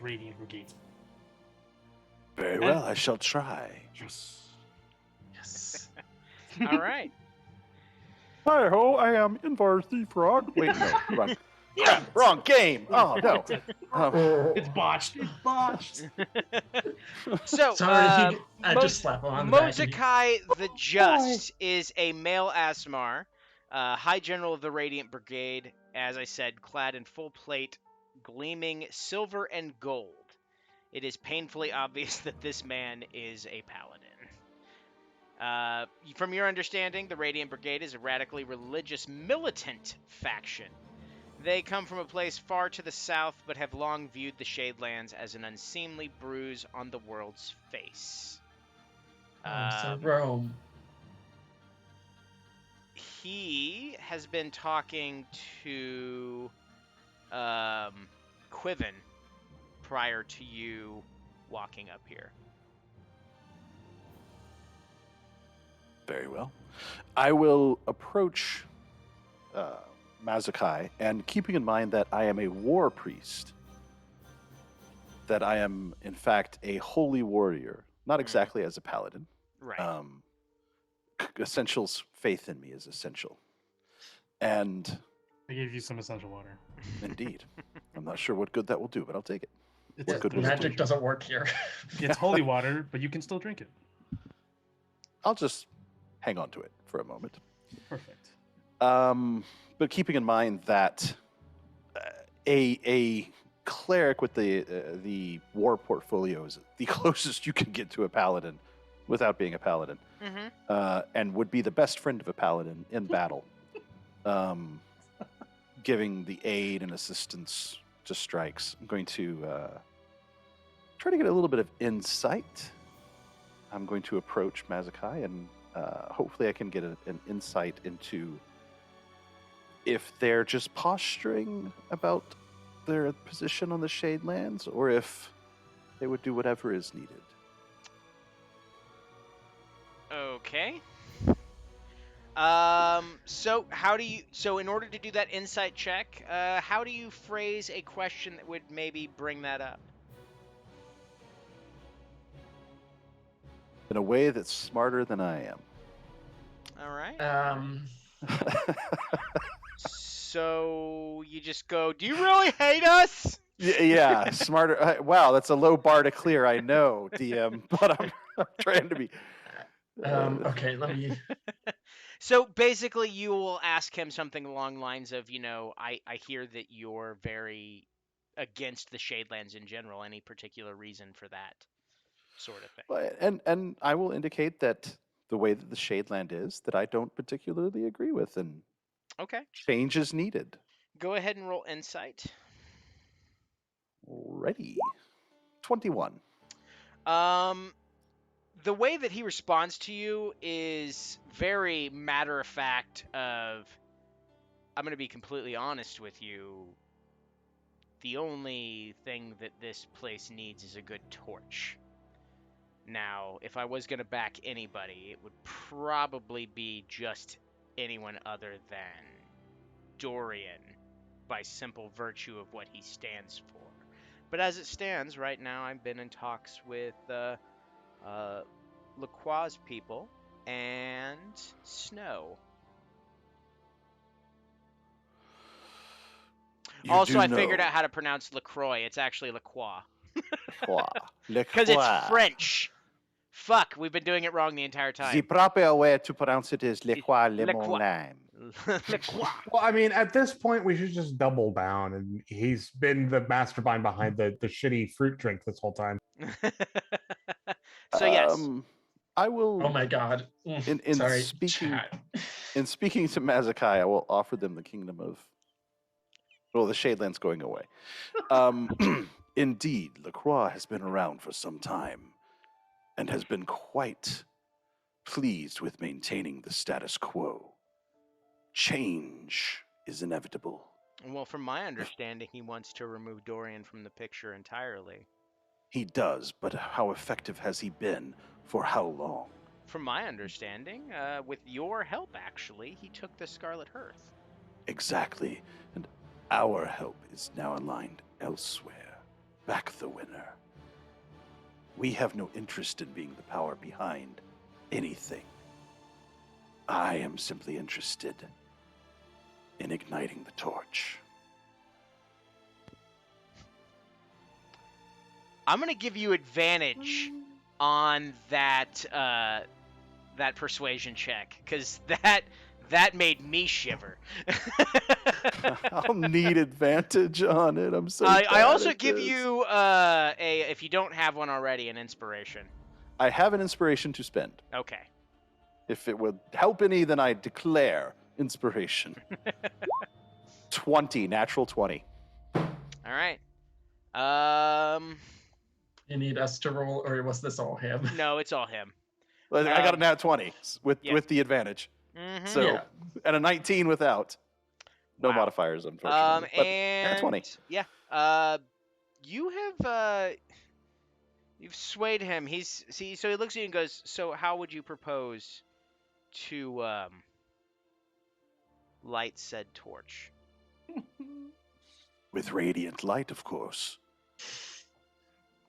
Radiant Brigades. Very well, I shall try. Just Yes. All right. Hi ho, I am Invar the Frog. Wait, no, wrong. Wrong game. Oh no. it's botched. It's botched. So, Sorry, I just slap him on the back. Mozukai the Just is a male Asmar, High General of the Radiant Brigade, as I said, clad in full plate, gleaming silver and gold. It is painfully obvious that this man is a paladin. From your understanding, the Radiant Brigade is a radically religious militant faction. They come from a place far to the south, but have long viewed the Shadelands as an unseemly bruise on the world's face. So Rome. He has been talking to Quiven prior to you walking up here. Very well. I will approach Mazakai, and keeping in mind that I am a war priest, that I am, in fact, a holy warrior, not exactly as a paladin. Right. Essential's faith in me is essential. And I gave you some essential water. indeed, I'm not sure what good that will do, but I'll take it. It's, good was it? Magic doesn't work here. it's holy water, but you can still drink it. I'll just hang on to it for a moment. Perfect. But keeping in mind that a cleric with the war portfolio is the closest you can get to a paladin without being a paladin, and would be the best friend of a paladin in battle, giving the aid and assistance to strikes. I'm going to try to get a little bit of insight. I'm going to approach Mazakai, and hopefully I can get an insight into if they're just posturing about their position on the Shadelands, or if they would do whatever is needed. Okay. So in order to do that insight check, how do you phrase a question that would maybe bring that up? In a way that's smarter than I am. All right. Um, So you just go, "Do you really hate us?" yeah, smarter. Wow, that's a low bar to clear, I know, DM, but I'm trying to be. okay, let me. So basically, you will ask him something along the lines of, I hear that you're very against the Shadelands in general. Any particular reason for that sort of thing? And I will indicate that the way that the Shadeland is, that I don't particularly agree with, and Okay. change is needed. Go ahead and roll insight. Ready. 21. The way that he responds to you is very matter of fact of, I'm going to be completely honest with you. The only thing that this place needs is a good torch. Now, if I was going to back anybody, it would probably be just anyone other than Dorian, by simple virtue of what he stands for. But as it stands right now, I've been in talks with Lacroix's people and Snow. I figured out how to pronounce LaCroix. It's actually Lacroix. Because it's French. Fuck, we've been doing it wrong the entire time. The proper way to pronounce it is Lacroix Lemon Lime. Well, I mean, at this point, we should just double down, and he's been the mastermind behind the shitty fruit drink this whole time. So yes, I will. Oh my god! In Sorry, speaking, chat. in speaking to Mazakai, I will offer them the kingdom of. Well, the Shadeland's going away. Indeed, Lacroix has been around for some time, and has been quite pleased with maintaining the status quo. Change is inevitable. Well, from my understanding, he wants to remove Dorian from the picture entirely. He does, but how effective has he been? For how long? From my understanding, with your help, actually, he took the Scarlet Hearth. Exactly, and our help is now aligned elsewhere. Back the winner. We have no interest in being the power behind anything. I am simply interested in igniting the torch. I'm going to give you advantage on that that persuasion check, because that made me shiver. I'll need advantage on it. I'm so I also at give this. you if you don't have one already, an inspiration. I have an inspiration to spend. Okay. If it would help any, then I declare inspiration. 20, natural 20. All right. You need us to roll, or was this all him? No, it's all him. I got a nat 20 with the advantage. Mm-hmm. So, Yeah. and a 19 without. No Wow. modifiers, unfortunately. But and nat 20. yeah, you have you've swayed him. So he looks at you and goes, "So how would you propose to light said torch?" With radiant light, of course.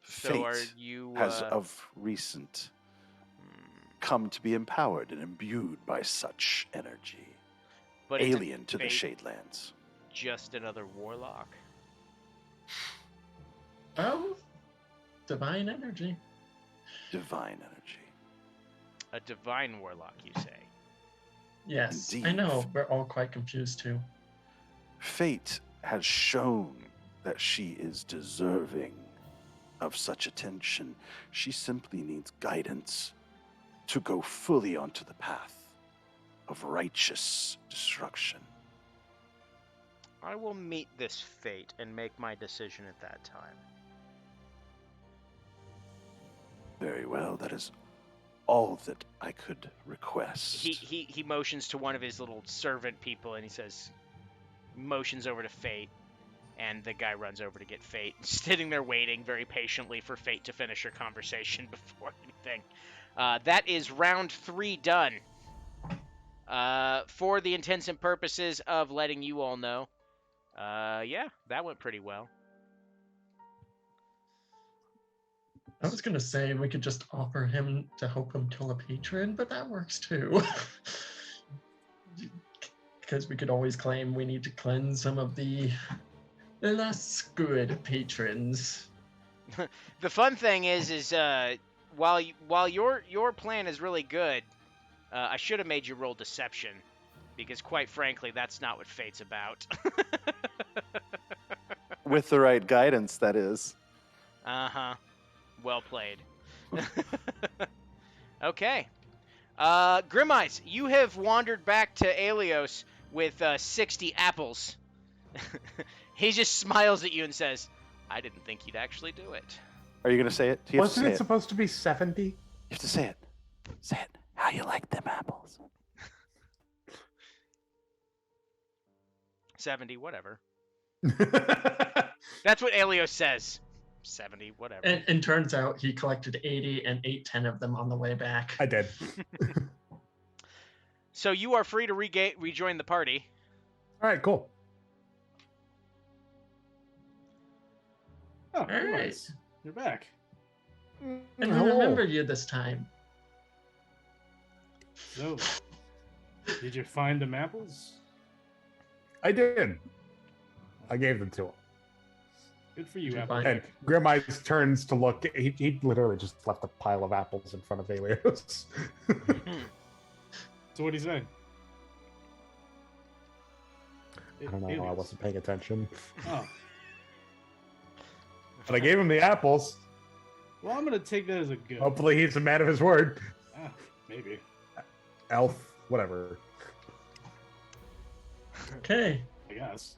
So are Fate you has of recent come to be empowered and imbued by such energy. but it's Alien to the Fate Shadelands. just another warlock? Oh, divine energy. Divine energy. A divine warlock, you say? Yes, I Indeed. know. We're all quite confused too. Fate has shown that she is deserving of such attention. She simply needs guidance to go fully onto the path of righteous destruction. I will meet this fate and make my decision at that time. Very well, that is all that I could request. He motions to one of his little servant people, and he says, motions over to Fate, and the guy runs over to get Fate, sitting there waiting very patiently for Fate to finish her conversation before anything. That is round 3 done. For the intents and purposes of letting you all know, yeah, that went pretty well. I was gonna say we could just offer him to help him kill a patron, but that works too. Because we could always claim we need to cleanse some of the less good patrons. The fun thing is while your plan is really good, I should have made you roll deception, because quite frankly, that's not what Fate's about. With the right guidance, that is. Uh-huh. Well played. Okay. Grimeyes, you have wandered back to Aelios with 60 apples. He just smiles at you and says, I didn't think you'd actually do it. Are you going to say it? Do you have to Wasn't say it it? supposed to be 70? You have to say it. Say it. How you like them apples? 70, whatever. That's what Aelios says. 70, whatever. And turns out he collected 80 and ate 10 of them on the way back. I did. So you are free to rejoin the party. All right, cool. Oh, All right. nice. You're back. And we Hello. remember you this time. So, did you find them apples? I did. I gave them to him. Good for you, Did you Apple. find- And Grimeyes turns to look. He literally just left a pile of apples in front of Aelios. So what do you say? I don't know. I Aliens. wasn't paying attention. Oh, But I gave him the apples. well, I'm gonna take that as a good. Hopefully, he's a man of his word. Maybe. Elf, whatever. Okay. I guess.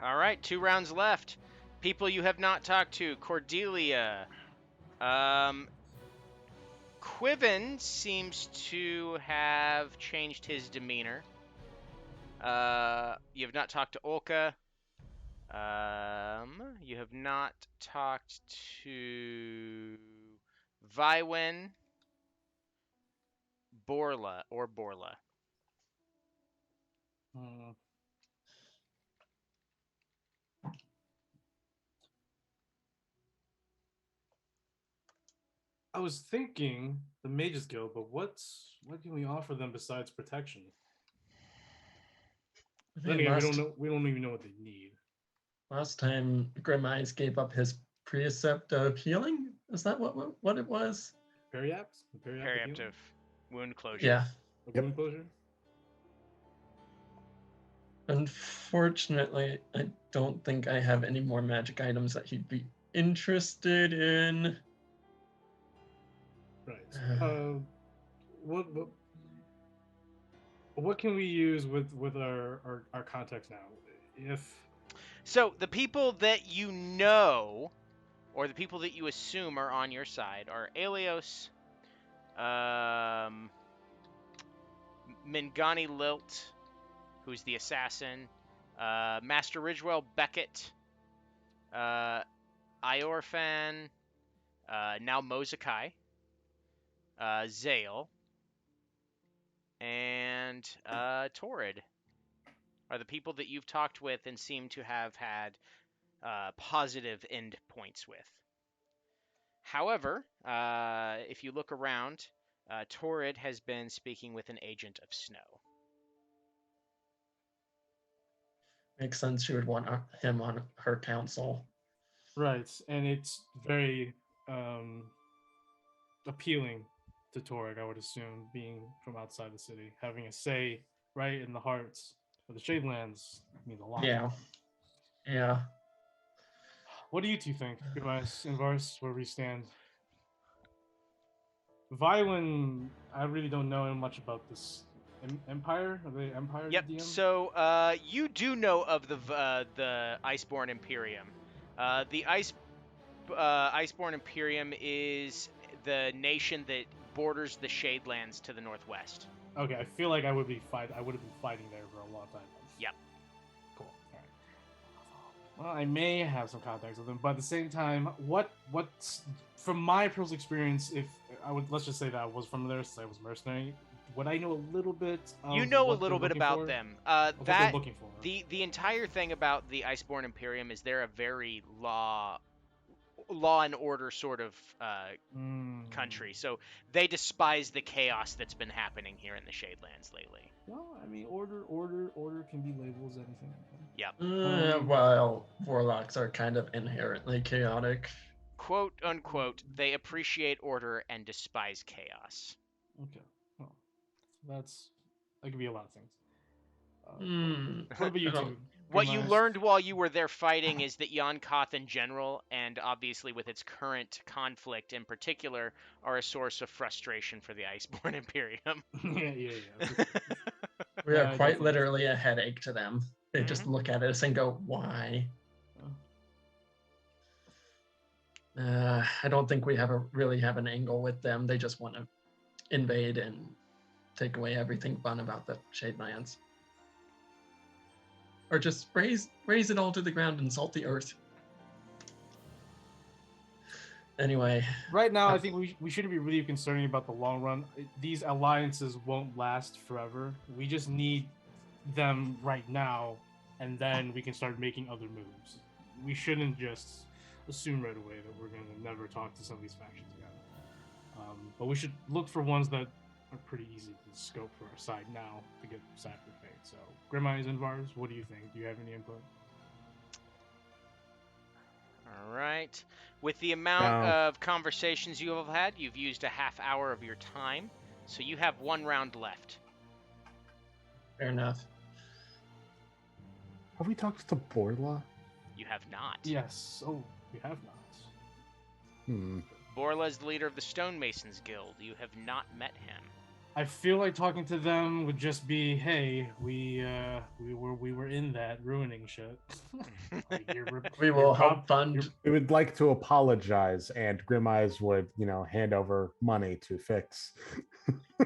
All right, 2 rounds left. People you have not talked to. Cordelia. Quiven seems to have changed his demeanor. You have not talked to Olka. You have not talked to Vywin, Borla. Hmm. I was thinking the Mages Guild, but what can we offer them besides protection? I Then think again, we last, don't know. We don't even know what they need. last time Grimeyes gave up his precept of healing. Is that what it was? Periapt? Periaptive wound closure. Yeah. Yep. Wound closure? Unfortunately, I don't think I have any more magic items that he'd be interested in. Right. What can we use with our contacts now? If So the people that you know, or the people that you assume are on your side, are Aelios, Mingani Lilt, who's the assassin, Master Ridgewell Beckett, Iorfan, now Mozakai, Zale, and Torrid are the people that you've talked with and seem to have had positive end points with. However, if you look around, Torrid has been speaking with an agent of Snow. Makes sense. She would want him on her council. right, and it's very appealing to Torrid, I would assume, being from outside the city, having a say right in the hearts of the Shadelands means a lot. Yeah. Yeah. what do you two think, Grimais and Vars, where we stand? Violin, I really don't know much about this empire. Are they empire? Yep. DM? So you do know of the Iceborne Imperium. The Iceborne Imperium is the nation that borders the Shadelands to the northwest. Okay, I feel like I would have been fighting there for a long time. Yep. Cool. All right. Well, I may have some contacts with them, but at the same time, what's from my personal experience, if I would let's just say that I was from there, since I was mercenary, would I know a little bit? You know a what little they're bit looking about for? them. Of what they're That looking for. the entire thing about the Iceborne Imperium is they're a very law and order sort of country. So they despise the chaos that's been happening here in the Shadelands lately. No, I mean order can be labeled as anything. Yep. Well, warlocks are kind of inherently chaotic. Quote unquote, they appreciate order and despise chaos. Okay. Well, that could be a lot of things. What about you two? What you Grimais? learned while you were there fighting is that Jan Koth in general, and obviously with its current conflict in particular, are a source of frustration for the Iceborne Imperium. yeah. We Yeah, are quite definitely. literally a headache to them. They just look at us and go, "Why?" I don't think we really have an angle with them. They just want to invade and take away everything fun about the Shadelands. Or just raise it all to the ground and salt the earth. Anyway. Right now, I think we shouldn't be really concerning about the long run. These alliances won't last forever. We just need them right now, and then we can start making other moves. We shouldn't just assume right away that we're going to never talk to some of these factions again. But we should look for ones that are pretty easy to scope for our side now to get Cypher Fate. So, Grimais and Vars, what do you think? Do you have any input? All right. With the amount of conversations you have had, you've used a half hour of your time, so you have one round left. Fair enough. Have we talked to Borla? You have not. Yes. Oh, we have not. Borla is the leader of the Stonemasons Guild. You have not met him. I feel like talking to them would just be, hey, we were in that ruining shit. We will help fund. We would like to apologize, and Grimais would, hand over money to fix. I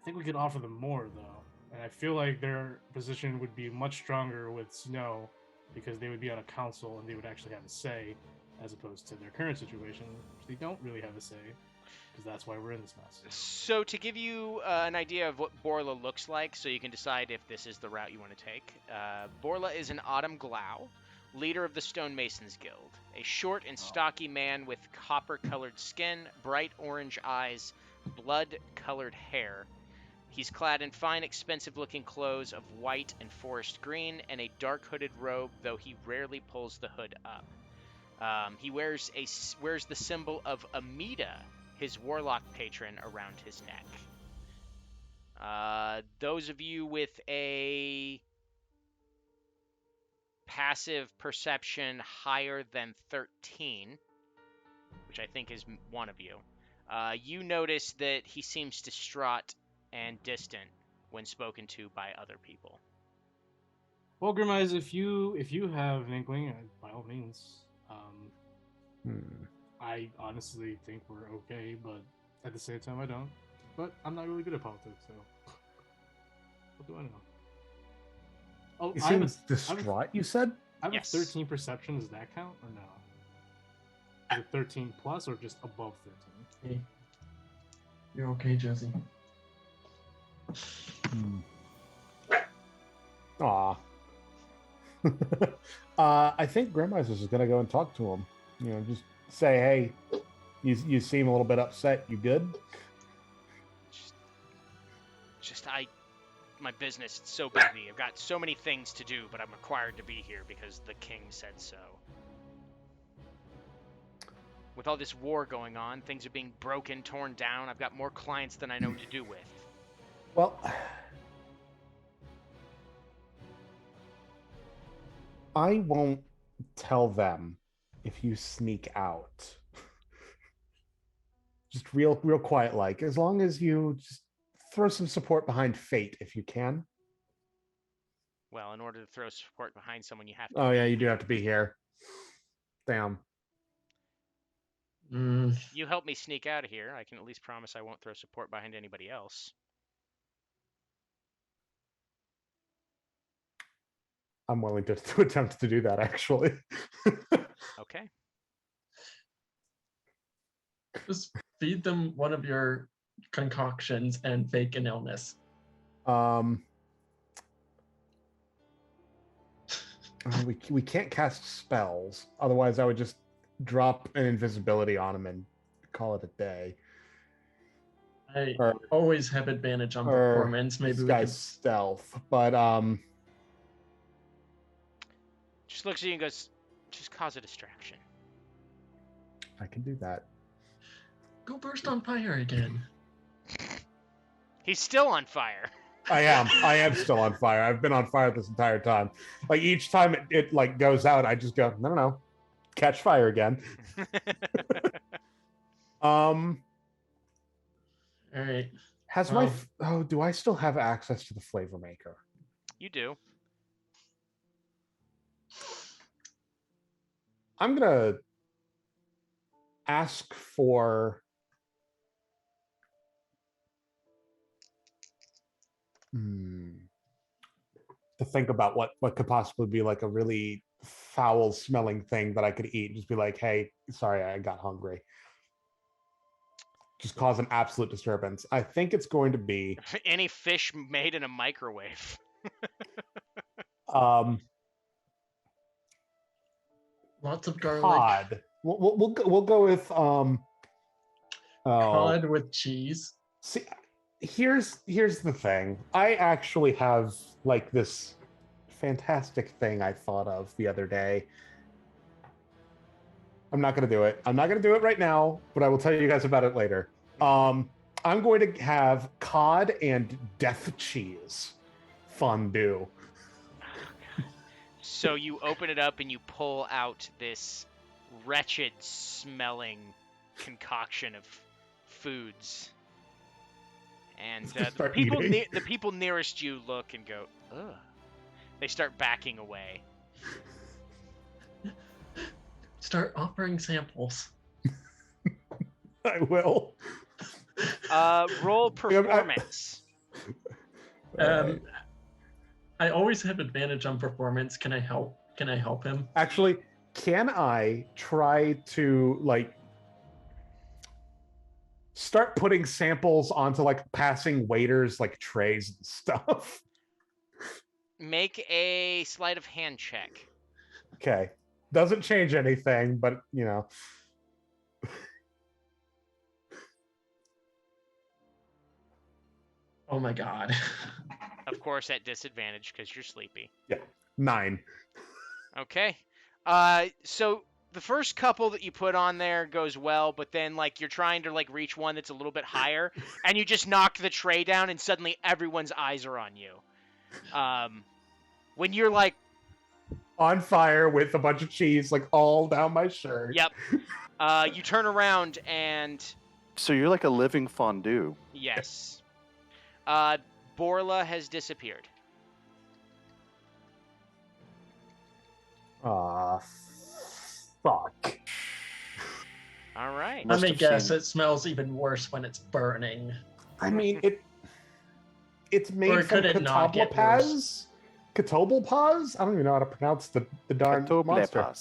think we could offer them more though, and I feel like their position would be much stronger with Snow, because they would be on a council and they would actually have a say, as opposed to their current situation, which they don't really have a say. Because that's why we're in this mess. So to give you an idea of what Borla looks like, so you can decide if this is the route you want to take, Borla is an Autumn Glau, leader of the Stonemasons Guild, a short and stocky man with copper-colored skin, bright orange eyes, blood-colored hair. He's clad in fine, expensive-looking clothes of white and forest green, and a dark hooded robe, though he rarely pulls the hood up. He wears the symbol of Amida, his warlock patron, around his neck. Those of you with a passive perception higher than 13, which I think is one of you, you notice that he seems distraught and distant when spoken to by other people. Well, Grimais, if you have an inkling, by all means. I honestly think we're okay, but at the same time, I don't. But I'm not really good at politics, so what do I know? Oh, He seems distraught, you said? I have Yes. a 13 perception. Does that count or no? Is it 13 plus or just above 13? Hey. You're okay, Josie. Aw. I think Grimais is going to go and talk to him. Just say, hey, you seem a little bit upset. You good? My business is so busy. I've got so many things to do, but I'm required to be here because the king said so. With all this war going on, things are being broken, torn down. I've got more clients than I know what to do with. Well, I won't tell them if you sneak out. Just real quiet, like, as long as you just throw some support behind Fate if you can. Well, in order to throw support behind someone, you have to. Oh yeah, you do have to be here. Damn. You help me sneak out of here. I can at least promise I won't throw support behind anybody else. I'm willing to attempt to do that, actually. Okay. Just feed them one of your concoctions and fake an illness. We can't cast spells. Otherwise, I would just drop an invisibility on him and call it a day. I always have advantage on performance. Maybe this we guy's could stealth, but just looks at you and goes, just cause a distraction. I can do that. go burst on fire again. He's still on fire. I am still on fire. I've been on fire this entire time. Like each time it like goes out, I just go, no, catch fire again. All right. Has do I still have access to the flavor maker? You do. I'm gonna ask for to think about what could possibly be like a really foul smelling thing that I could eat. Just be like, hey, sorry, I got hungry. Just cause an absolute disturbance. I think it's going to be any fish made in a microwave. Lots of garlic. cod. We'll go with cod with cheese. See, here's the thing. I actually have like this fantastic thing I thought of the other day. I'm not going to do it. I'm not going to do it right now, but I will tell you guys about it later. I'm going to have cod and death cheese fondue. So you open it up and you pull out this wretched smelling concoction of foods. And the people nearest you look and go, ugh. They start backing away. Start offering samples. I will. Roll performance. I always have advantage on performance. Can I help him? Actually, can I try to like start putting samples onto like passing waiters like trays and stuff? Make a sleight of hand check. Okay. Doesn't change anything, but you know. Oh my god. Of course, at disadvantage because you're sleepy. Yeah, 9. Okay. So the first couple that you put on there goes well, but then like you're trying to like reach one that's a little bit higher, and you just knock the tray down, and suddenly everyone's eyes are on you. When you're like on fire with a bunch of cheese like all down my shirt. Yep. You turn around and. So you're like a living fondue. Yes. Borla has disappeared. Aw, fuck. All right. Let me guess, it smells even worse when it's burning. I mean, it's made from Catoblepas? Catoblepas? I don't even know how to pronounce the darn monster.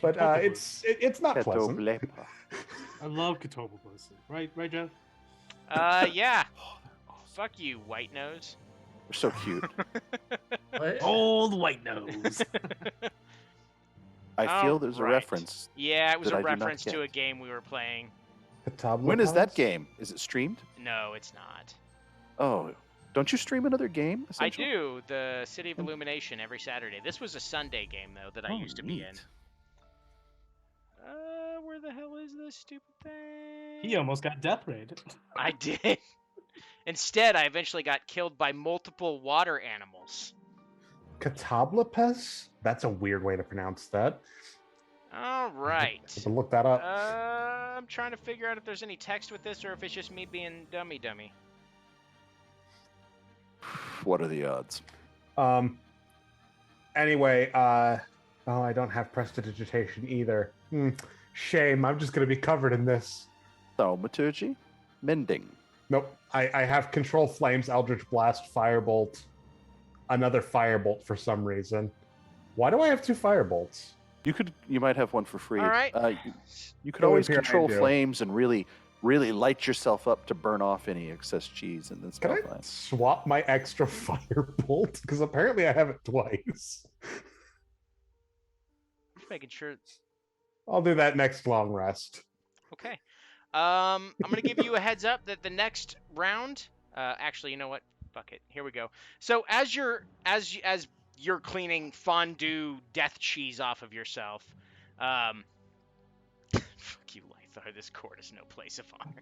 But it's not pleasant. I love Catoblepas. Right, Jeff? Yeah. Fuck you, white nose. They're so cute. Old white nose. I feel there's a reference. Yeah, it was a reference to a game we were playing. When is that game? Is it streamed? No, it's not. Oh, don't you stream another game? I do. The City of Illumination every Saturday. This was a Sunday game, though, that I used to be in. Where the hell is this stupid thing? He almost got death raid. I did. Instead, I eventually got killed by multiple water animals. Catoblepas? That's a weird way to pronounce that. All right. I can look that up. I'm trying to figure out if there's any text with this or if it's just me being dummy. What are the odds? Anyway, I don't have prestidigitation either. Shame. I'm just going to be covered in this. Thaumaturgy? Mending. Nope. I have Control Flames, Eldritch Blast, Firebolt, another Firebolt for some reason. Why do I have 2 Firebolts? You might have one for free. All right. You could always control flames and really light yourself up to burn off any excess cheese and then Can I swap my extra Firebolt? Because apparently I have it twice. Just making sure. I'll do that next long rest. Okay. I'm gonna give you a heads up that the next round. Actually, you know what? Fuck it. Here we go. So as you're cleaning fondue death cheese off of yourself, fuck you, Lythar. This court is no place of honor.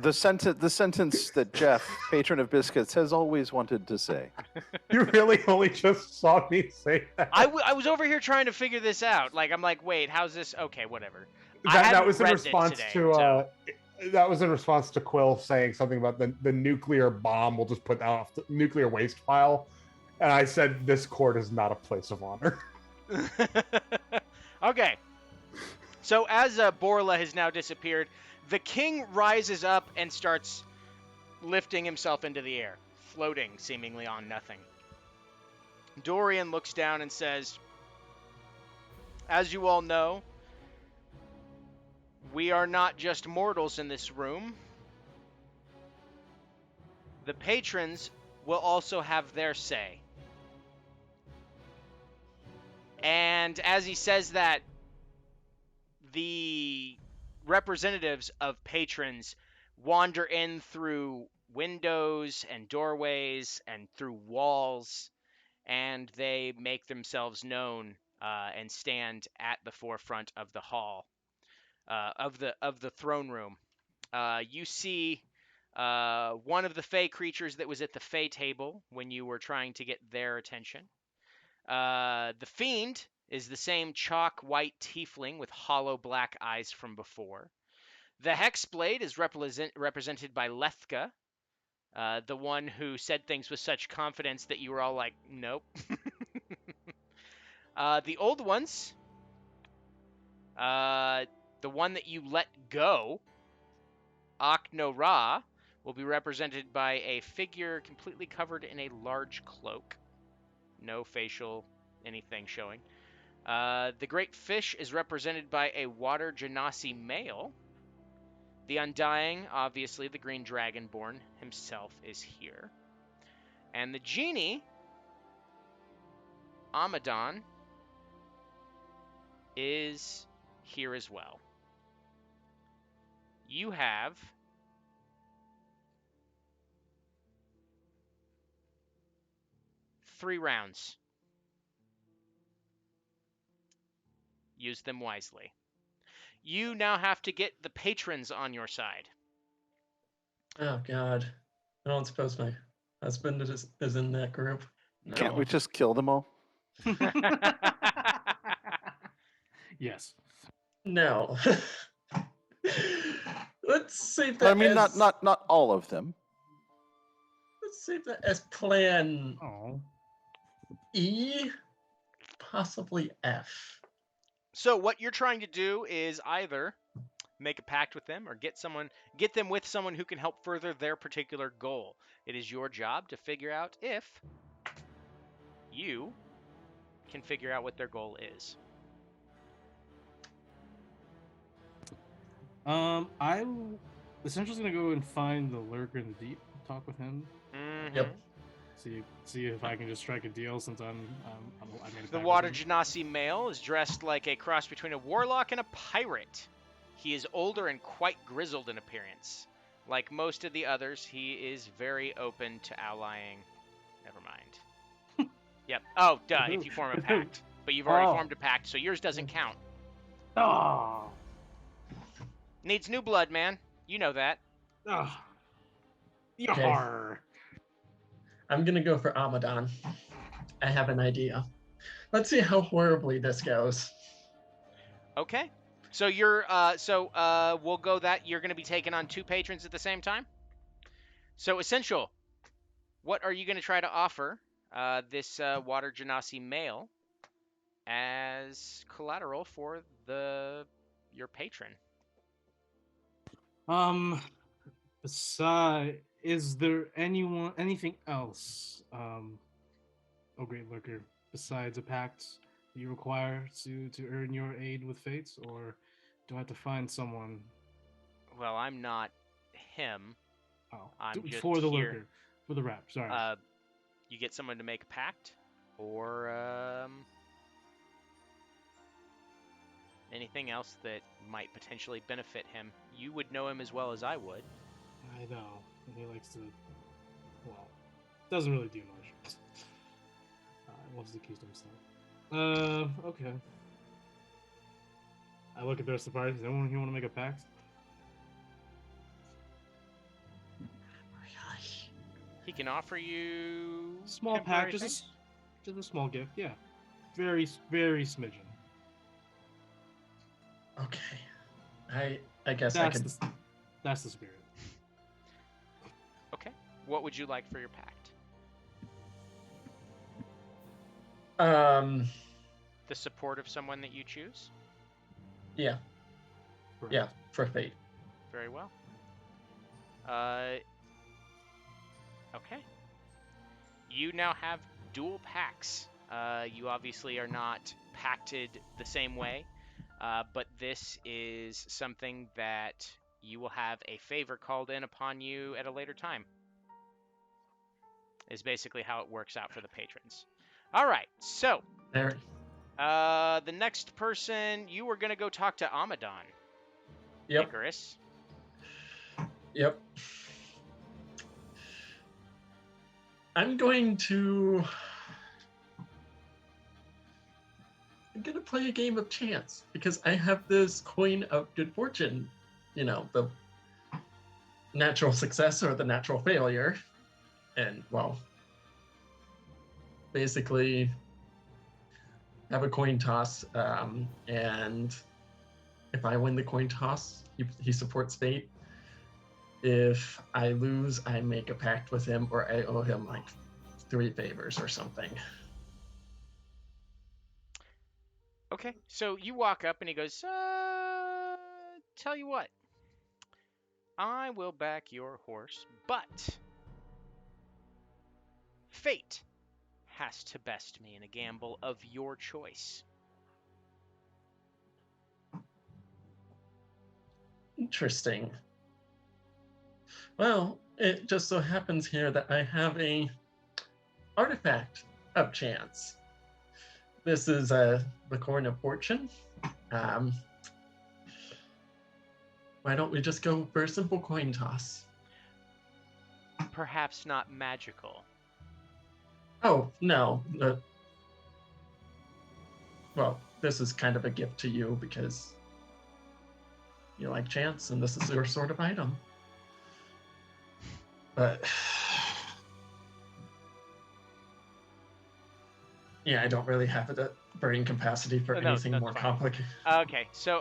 The sentence that Jeff, patron of biscuits, has always wanted to say. You really only just saw me say that. I was over here trying to figure this out. Like, I'm like, wait, how's this? Okay, whatever. That was in response to that was in response to Quill saying something about the nuclear bomb. We'll just put that off the nuclear waste pile, and I said this court is not a place of honor. Okay. So as Borla has now disappeared, the king rises up and starts lifting himself into the air, floating seemingly on nothing. Dorian looks down and says, "As you all know, we are not just mortals in this room. The patrons will also have their say." And as he says that, the representatives of patrons wander in through windows and doorways and through walls, and they make themselves known and stand at the forefront of the hall. Of the throne room. You see one of the Fey creatures that was at the Fey table when you were trying to get their attention. The Fiend is the same chalk white tiefling with hollow black eyes from before. The Hexblade is represented by Lethka, the one who said things with such confidence that you were all like, nope. The Old Ones, the one that you let go, Akno Ra, will be represented by a figure completely covered in a large cloak. No facial anything showing. The Great Fish is represented by a Water Genasi male. The Undying, obviously the Green Dragonborn himself, is here. And the Genie, Amadon, is here as well. You have 3 rounds. Use them wisely. You now have to get the patrons on your side. Oh, God. I don't suppose my husband is in that group. No. Can't we just kill them all? Yes. No. Let's save that. I mean, not all of them. Let's save that as plan Oh. E, possibly F. So what you're trying to do is either make a pact with them or get them with someone who can help further their particular goal. It is your job to figure out if you can figure out what their goal is. I'm essentially gonna go and find the lurker in the deep, talk with him. Mm-hmm. Yep. See if I can just strike a deal since I made a The pact Water with him. Genasi male is dressed like a cross between a warlock and a pirate. He is older and quite grizzled in appearance. Like most of the others, he is very open to allying. Never mind. Yep. Oh, duh, if you form a pact. But you've already formed a pact, so yours doesn't count. Oh. Needs new blood, man. You know that. Oh. Okay. I'm gonna go for Amadon. I have an idea. Let's see how horribly this goes. Okay. So we'll go that you're going to be taking on 2 patrons at the same time. So Essential, what are you going to try to offer this Water Genasi male as collateral for your patron? Is there anything else, oh great lurker, besides a pact that you require to earn your aid with fate, or do I have to find someone? Well, I'm not him. Oh, I'm just for the here. lurker, for the rap. Sorry. You get someone to make a pact, or anything else that might potentially benefit him. You would know him as well as I would. I know. He likes to. Well, doesn't really do much. He wants to accuse himself. Okay. I look at the rest of the party. Does anyone here want to make a pact? He can offer you small pact, just a small gift. Yeah, very smidgen. Okay, I guess that's I can. That's the spirit. Okay, what would you like for your pact? The support of someone that you choose. Yeah. Correct. Yeah, for fate. Very well. Okay. You now have dual pacts. You obviously are not pacted the same way, but this is something that you will have a favor called in upon you at a later time. Is basically how it works out for the patrons. All right, so There. the next person, you were going to go talk to Amadon. Yep. Icarus. Yep. I'm going to play a game of chance because I have this coin of good fortune, the natural success or the natural failure. And well, basically have a coin toss, and if I win the coin toss, he supports fate. If I lose, I make a pact with him, or I owe him like 3 favors or something. Okay, so you walk up and he goes, tell you what, I will back your horse, but fate has to best me in a gamble of your choice. Interesting. Well, it just so happens here that I have a artifact of chance. This is the coin of fortune. Why don't we just go for a simple coin toss? Perhaps not magical. Oh, no. Well, this is kind of a gift to you because you like chance, and this is your sort of item. But yeah, I don't really have the burning capacity for anything more complicated. Okay, so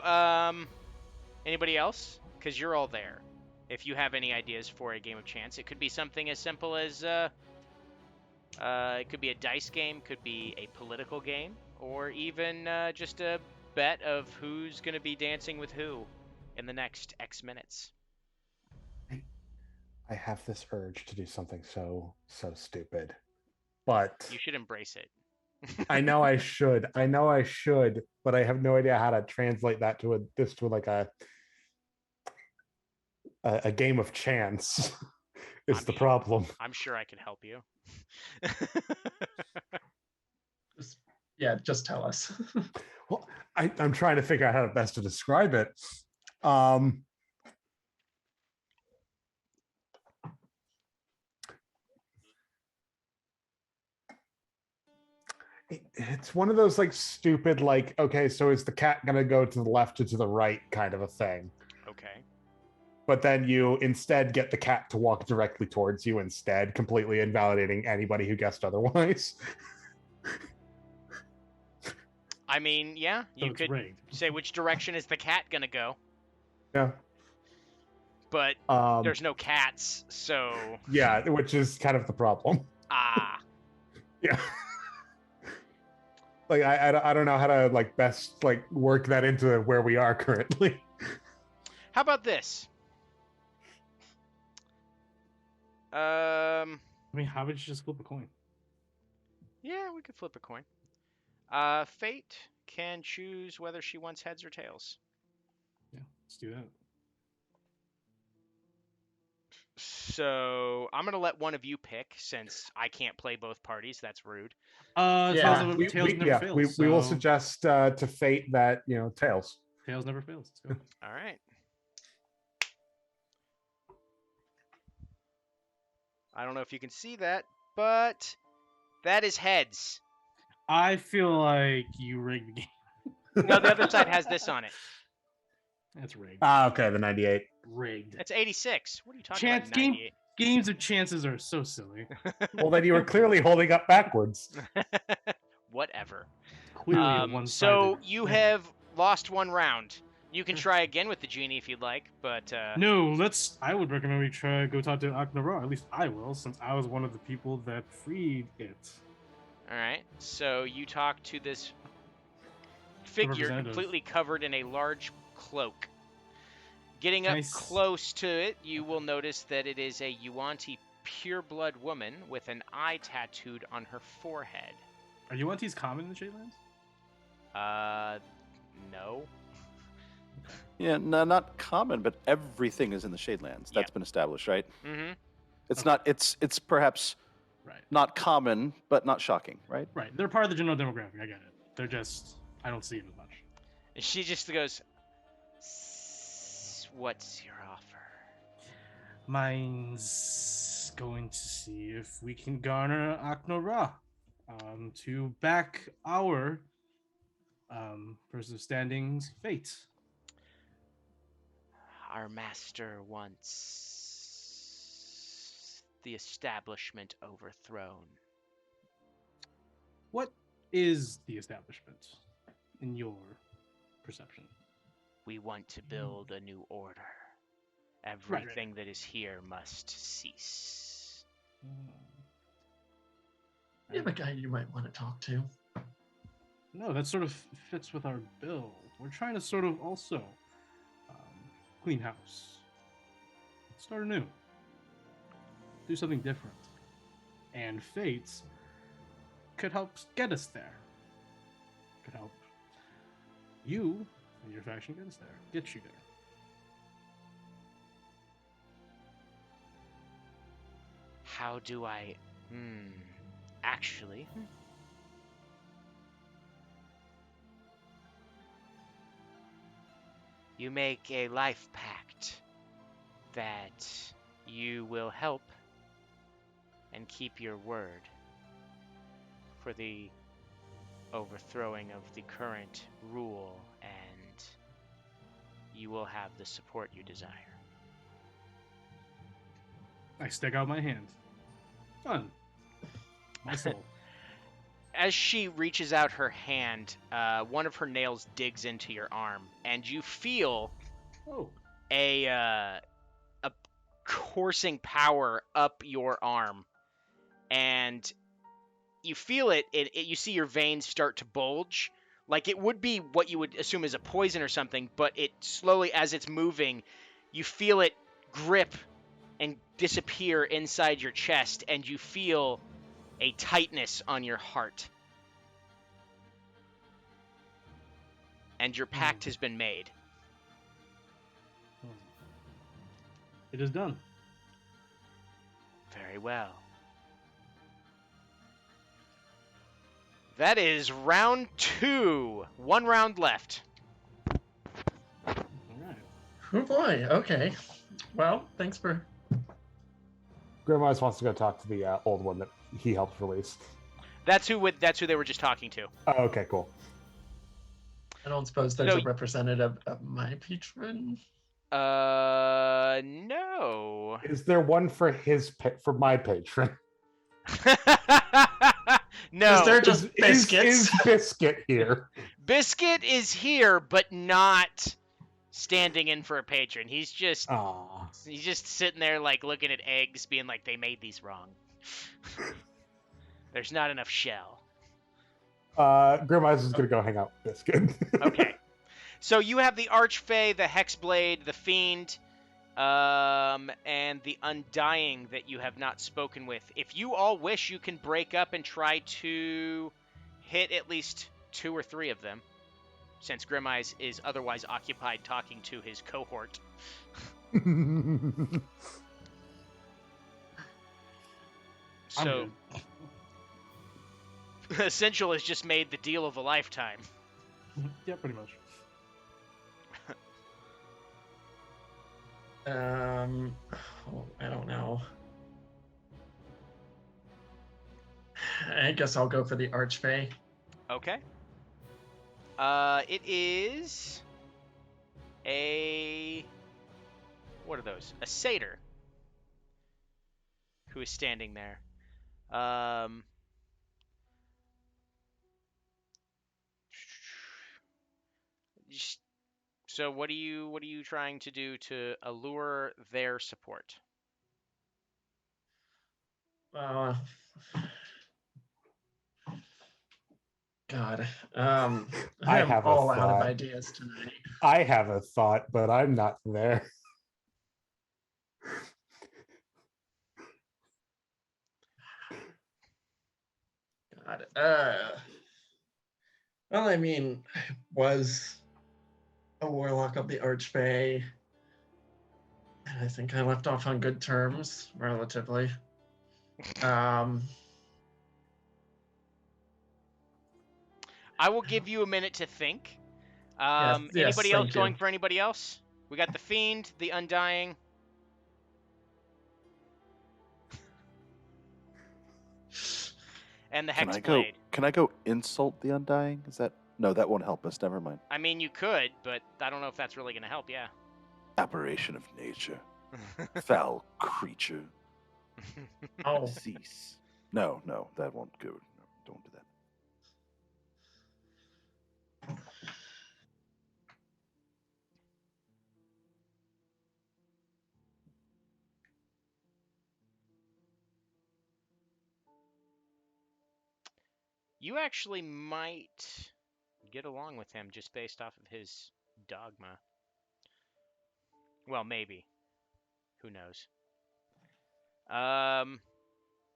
anybody else? Because you're all there. If you have any ideas for a game of chance, it could be something as simple as it could be a dice game, could be a political game, or even just a bet of who's going to be dancing with who in the next X minutes. I have this urge to do something so stupid, but you should embrace it. I know I should, but I have no idea how to translate that to a game of chance. Is the problem. I'm sure I can help you. Just tell us. Well, I'm trying to figure out how best to describe it. It's one of those like stupid, like, okay, so is the cat gonna go to the left or to the right kind of a thing. Okay. But then you instead get the cat to walk directly towards you instead, completely invalidating anybody who guessed otherwise. I mean, yeah, So you it's could rigged. say which direction is the cat gonna go, Yeah. but there's no cats, so Yeah, which is kind of the problem. Yeah. Like I don't know how to like best like work that into where we are currently. How about this? I mean, how would you just flip a coin? Yeah, we could flip a coin. Fate can choose whether she wants heads or tails. Yeah, let's do that. So I'm gonna let one of you pick, since I can't play both parties. That's rude. Yeah, Tails never fails. We will so suggest to Fate that tails. Tails never fails. Let's go. All right. I don't know if you can see that, but that is heads. I feel like you rigged the game. No, the other side has this on it. That's rigged. Okay, the 98. Rigged. That's 86. What are you talking Chance about? game. 98? Games of chances are so silly. Well, then you were clearly holding up backwards. Whatever. Clearly a one-sided. So you thing. have lost one round. You can try again with the genie if you'd like, but No, I would recommend we go talk to Aknara. At least I will, since I was one of the people that freed it. all right. So you talk to this figure representative. completely covered in a large cloak. Getting up Nice. close to it, you will notice that it is a Yuan-Ti pureblood woman with an eye tattooed on her forehead. Are Yuan-Tis common in the Shadelands? No. Yeah, no, not common, but everything is in the Shadelands. That's been established, right? Mm-hmm. It's not. It's perhaps Right. not common, but not shocking, right? Right. They're part of the general demographic. I get it. They're just. I don't see it as much. And she just goes, "What's your offer?" Mine's going to see if we can garner Aknara to back our versus standings fate. Our master wants the establishment overthrown. What is the establishment in your perception? We want to build a new order. Everything that is here must cease. You have a guy you might want to talk to. No, that sort of fits with our bill. We're trying to sort of also clean house, start anew, do something different, and Fates could help get us there. Could help you and your faction get us there, get you there. How do I... Actually... You make a life pact that you will help and keep your word for the overthrowing of the current rule, and you will have the support you desire. I stick out my hand. Done. My soul. As she reaches out her hand, one of her nails digs into your arm, and you feel Oh. a coursing power up your arm, and you feel it. You see your veins start to bulge, like it would be what you would assume is a poison or something. But it slowly, as it's moving, you feel it grip and disappear inside your chest, and you feel a tightness on your heart. And your pact has been made. It is done. Very well. That is round 2. 1 round left. All right. Oh boy. Okay. Well, thanks for. Grimwise wants to go talk to the old one that he helped release. That's who they were just talking to. Oh, okay, cool. I don't suppose there's No. a representative of my patron. No. Is there one for for my patron? No. Is there just biscuits? Is Biscuit here? Biscuit is here, but not standing in for a patron. He's just sitting there like looking at eggs, being like, they made these wrong. There's not enough shell. Grim Eyes is gonna go hang out with Biscuit. Okay. So you have the Archfey, the Hexblade, the Fiend, and the Undying that you have not spoken with. If you all wish, you can break up and try to hit at least 2 or 3 of them, since Grimeyes is otherwise occupied talking to his cohort. So, Essential has just made the deal of a lifetime. Yeah, pretty much. I don't know. I guess I'll go for the Archfey. Okay. It is a... What are those? A satyr who is standing there. So what are you trying to do to allure their support? God, I I'm have a all out of thought. ideas tonight. I have a thought, but I'm not there. God, well, I mean, I was a warlock of the Archfey, and I think I left off on good terms, relatively. I will give you a minute to think. Yes, Anybody else thank going you. for anybody else? We got the Fiend, the Undying. And the Hexblade. Can I go insult the Undying? Is that... No, that won't help us. Never mind. I mean, you could, but I don't know if that's really going to help, yeah. Aberration of nature. Foul creature. Oh, Cease. No, that won't go. No, don't do that. You actually might get along with him just based off of his dogma. Well, maybe. Who knows?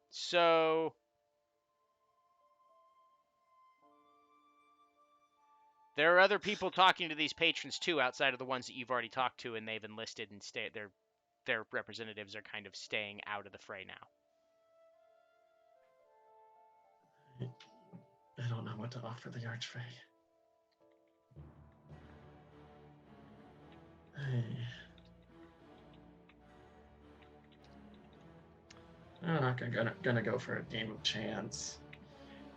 So there are other people talking to these patrons too, outside of the ones that you've already talked to, and they've enlisted and their representatives are kind of staying out of the fray now. I don't know what to offer the Archfey. I'm not gonna go for a game of chance,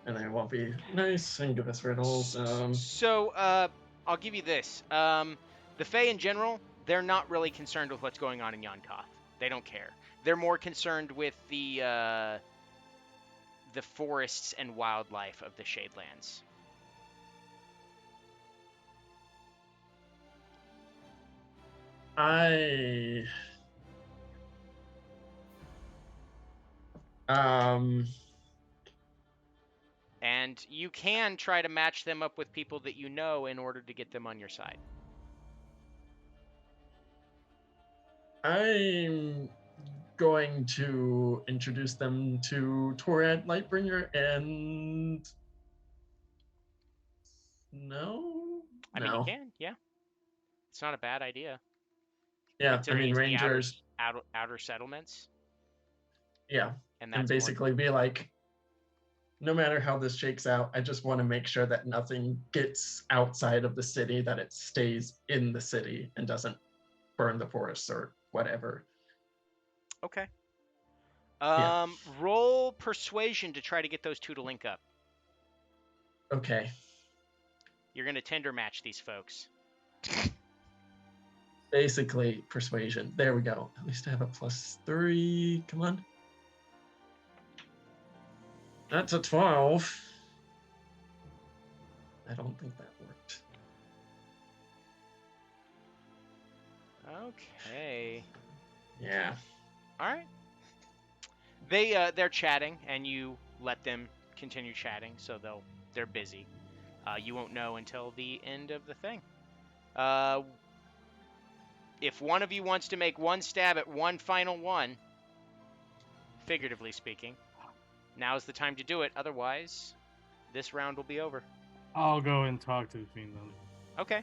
and they won't be nice and give us riddles. So I'll give you this. The Fae in general, they're not really concerned with what's going on in Yonkoth. They don't care. They're more concerned with the forests and wildlife of the Shadelands. And you can try to match them up with people that you know in order to get them on your side. I'm going to introduce them to Torad Lightbringer and... No? I mean, you can, yeah. It's not a bad idea. Yeah, I mean, Rangers... Outer settlements. Yeah, and basically be like, no matter how this shakes out, I just want to make sure that nothing gets outside of the city, that it stays in the city and doesn't burn the forests or whatever. Okay. Yeah. Roll persuasion to try to get those two to link up. Okay. You're going to tender match these folks. Basically, persuasion. There we go. At least I have a +3. Come on. That's a 12. I don't think that Okay. Yeah. All right. They're chatting, and you let them continue chatting, so they're busy. You won't know until the end of the thing. If one of you wants to make one stab at one final one, figuratively speaking, now's the time to do it. Otherwise, this round will be over. I'll go and talk to the fiend then. Okay.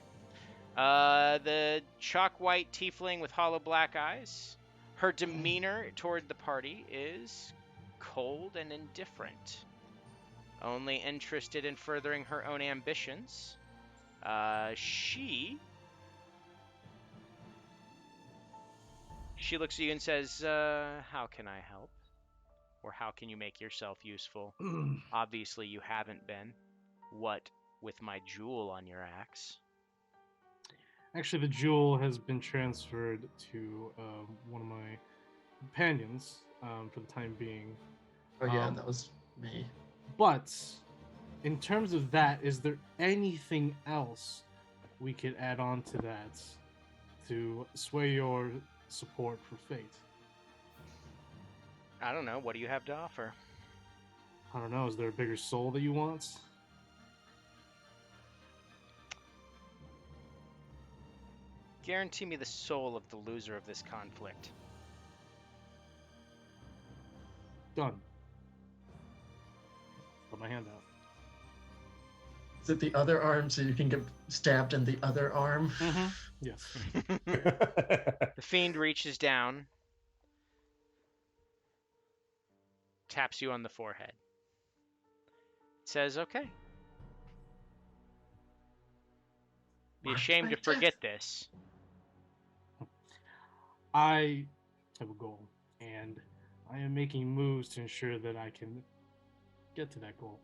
The chalk white tiefling with hollow black eyes. Her demeanor toward the party is cold and indifferent, only interested in furthering her own ambitions. She looks at you and says, how can I help? Or how can you make yourself useful? Obviously, you haven't been. What with my jewel on your axe? Actually, the jewel has been transferred to one of my companions for the time being. Oh yeah, that was me. But in terms of that, is there anything else we could add on to that to sway your support for fate? I don't know. What do you have to offer? I don't know. Is there a bigger soul that you want? Guarantee me the soul of the loser of this conflict. Done. Put my hand out. Is it the other arm so you can get stabbed in the other arm? Yes. The fiend reaches down, taps you on the forehead, says, okay. Be ashamed to forget this. I have a goal, and I am making moves to ensure that I can get to that goal.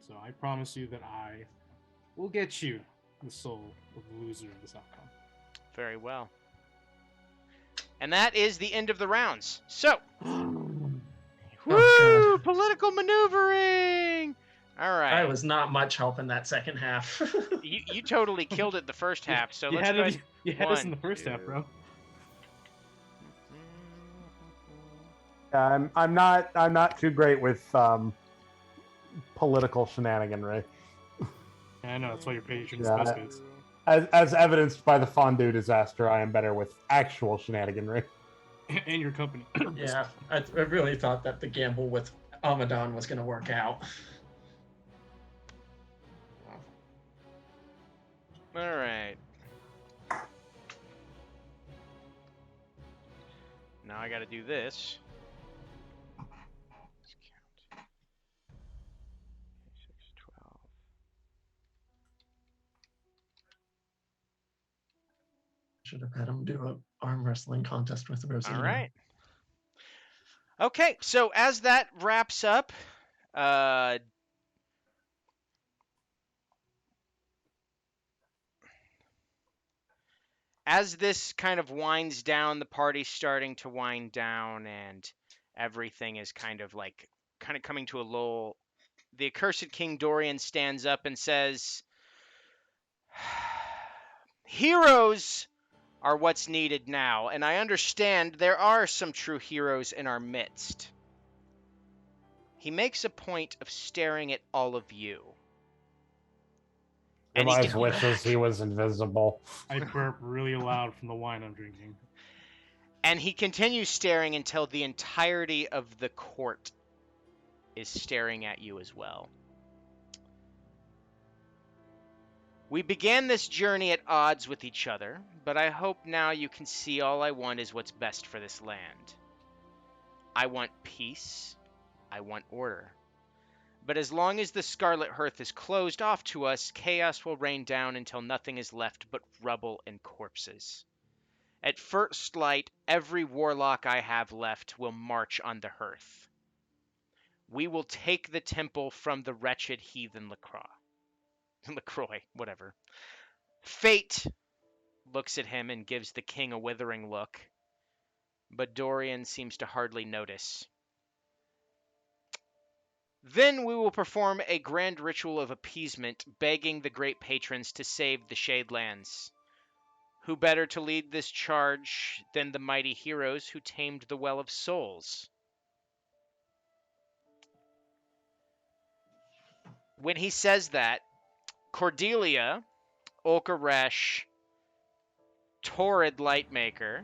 So I promise you that I will get you the soul of the loser of this outcome. Very well. And that is the end of the rounds. So, woo! Political maneuvering! All right. I was not much help in that second half. You totally killed it the first half, so let's go ahead. You had us in the first half, bro. I'm not too great with political shenaniganry. Yeah, I know, that's why your patron is Yeah. biscuits. As evidenced by the fondue disaster, I am better with actual shenaniganry. And your company. Yeah, I really thought that the gamble with Amadon was going to work out. All right. Now I got to do this. Let's count. 6, 12. Should have had him do an arm wrestling contest with Rosina. All right. Okay, so as that wraps up, as this kind of winds down, the party's starting to wind down, and everything is kind of coming to a lull. The accursed King Dorian stands up and says, heroes are what's needed now, and I understand there are some true heroes in our midst. He makes a point of staring at all of you. And Realize wishes he was invisible. I burp really loud from the wine I'm drinking. And he continues staring until the entirety of the court is staring at you as well. We began this journey at odds with each other, but I hope now you can see all I want is what's best for this land. I want peace. I want order. But as long as the Scarlet Hearth is closed off to us, chaos will rain down until nothing is left but rubble and corpses. At first light, every warlock I have left will march on the hearth. We will take the temple from the wretched heathen LaCroix, whatever. Fate looks at him and gives the king a withering look, but Dorian seems to hardly notice. Then we will perform a grand ritual of appeasement, begging the great patrons to save the Shadelands. Who better to lead this charge than the mighty heroes who tamed the Well of Souls? When he says that, Cordelia, Ulkaresh, Torrid Lightmaker,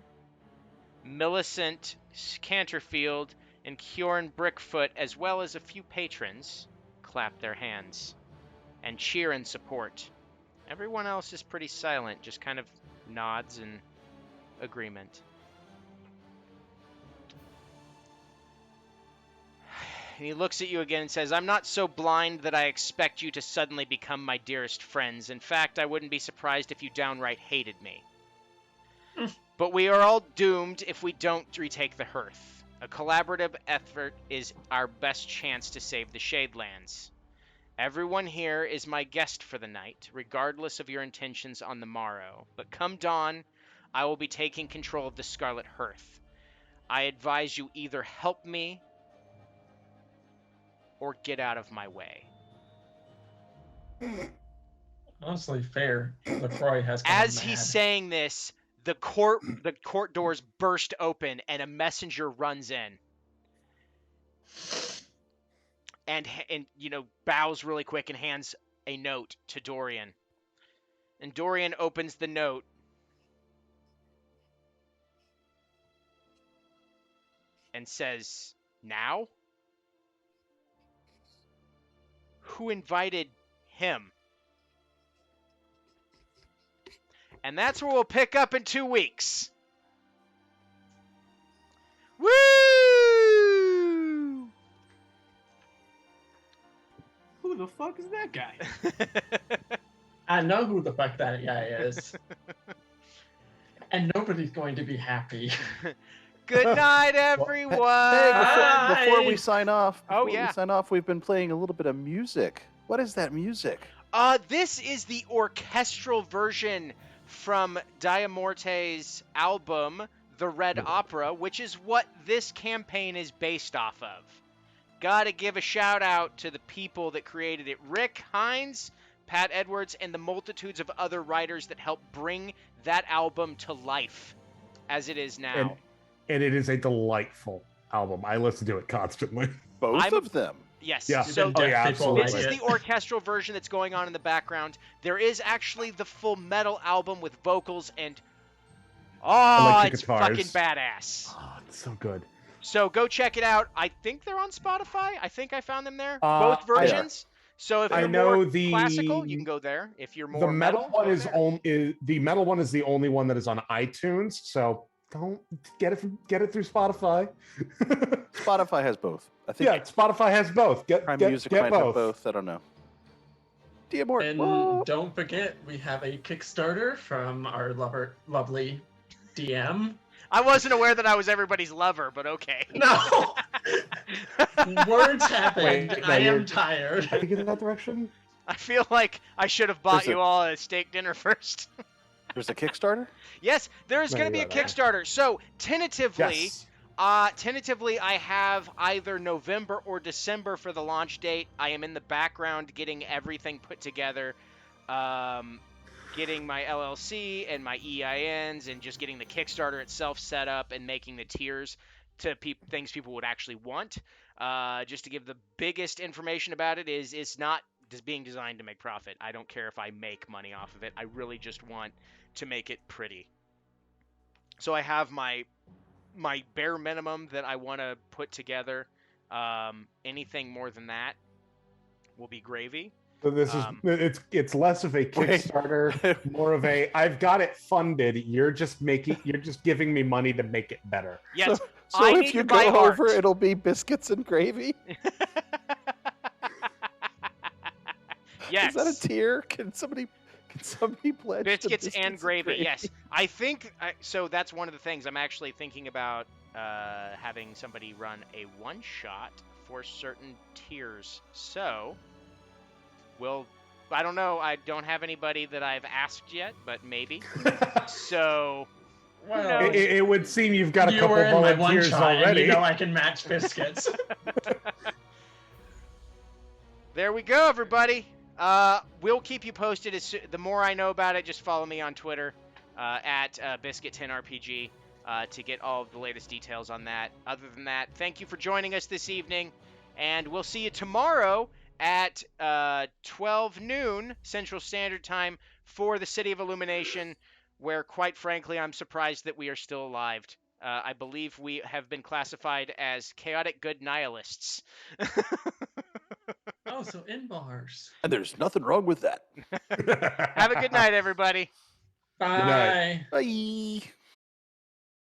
Millicent Canterfield, and Kjorn Brickfoot, as well as a few patrons, clap their hands and cheer in support. Everyone else is pretty silent, just kind of nods in agreement. And he looks at you again and says, I'm not so blind that I expect you to suddenly become my dearest friends. In fact, I wouldn't be surprised if you downright hated me. But we are all doomed if we don't retake the hearth. A collaborative effort is our best chance to save the Shadelands. Everyone here is my guest for the night, regardless of your intentions on the morrow. But come dawn, I will be taking control of the Scarlet Hearth. I advise you either help me or get out of my way. Honestly, fair. LaCroix has gone As mad. he's saying this, the court doors burst open and a messenger runs in. And bows really quick and hands a note to Dorian. And Dorian opens the note. And says, now? Who invited him? And that's where we'll pick up in 2 weeks. Woo! Who the fuck is that guy? I know who the fuck that guy is. And nobody's going to be happy. Good night, everyone. Hey, before we Bye. sign off, we've been playing a little bit of music. What is that music? This is the orchestral version from Diamorte's album, The Red Opera, which is what this campaign is based off of. Gotta give a shout out to the people that created it. Rick Hines, Pat Edwards, and the multitudes of other writers that helped bring that album to life as it is now. And it is a delightful album. I listen to it constantly. Both of them. Yes. Yeah. So Oh, yeah, absolutely. this is the orchestral version that's going on in the background. There is actually the full metal album with vocals and Electric it's guitars. fucking badass. Oh, it's so good. So go check it out. I think they're on Spotify. I think I found them there. Both I- versions. So if I you're know more the- classical, you can go there. If you're more The metal one go is there. the metal one is the only one that is on iTunes. So don't get it through Spotify. Spotify has both. I think Yeah, Spotify has both. Get Music get might both. have both. I don't know. Diamort. And whoa. don't forget, we have a Kickstarter from our lovely DM. I wasn't aware that I was everybody's lover, but okay. No! Words happened. Wait, no, I am you're- tired. How do you get in that direction? I feel like I should have bought There's a- you all a steak dinner first. There's a Kickstarter? Yes, there is No, going to be a you're right. Kickstarter. So tentatively, Yes. I have either November or December for the launch date. I am in the background getting everything put together, getting my LLC and my EINs, and just getting the Kickstarter itself set up and making the tiers to things people would actually want. Just to give the biggest information about it is it's not just being designed to make profit. I don't care if I make money off of it. I really just want to make it pretty. So I have my bare minimum that I want to put together. Anything more than that will be gravy. So this is it's less of a Wait. Kickstarter, more of a I've got it funded. You're just giving me money to make it better. Yes, So I if need you to buy go over, art. it'll be biscuits and gravy. Yes. Is that a tier? Can somebody pledge to Biscuits and gravy. Yes, I think so. That's one of the things I'm actually thinking about having somebody run a one shot for certain tiers. So, I don't know. I don't have anybody that I've asked yet, but maybe. So, Well, knows? It would seem you've got a you couple were in my one volunteers shot, and already. you know I can match biscuits. there we go, everybody. We'll keep you posted. The more I know about it, just follow me on Twitter. at Biscuit10RPG to get all of the latest details on that. Other than that, thank you for joining us this evening, and we'll see you tomorrow at 12 noon Central Standard Time for the City of Illumination, where, quite frankly, I'm surprised that we are still alive. I believe we have been classified as chaotic good nihilists. Oh, so in bars. And there's nothing wrong with that. Have a good night, everybody. Bye. night. Bye.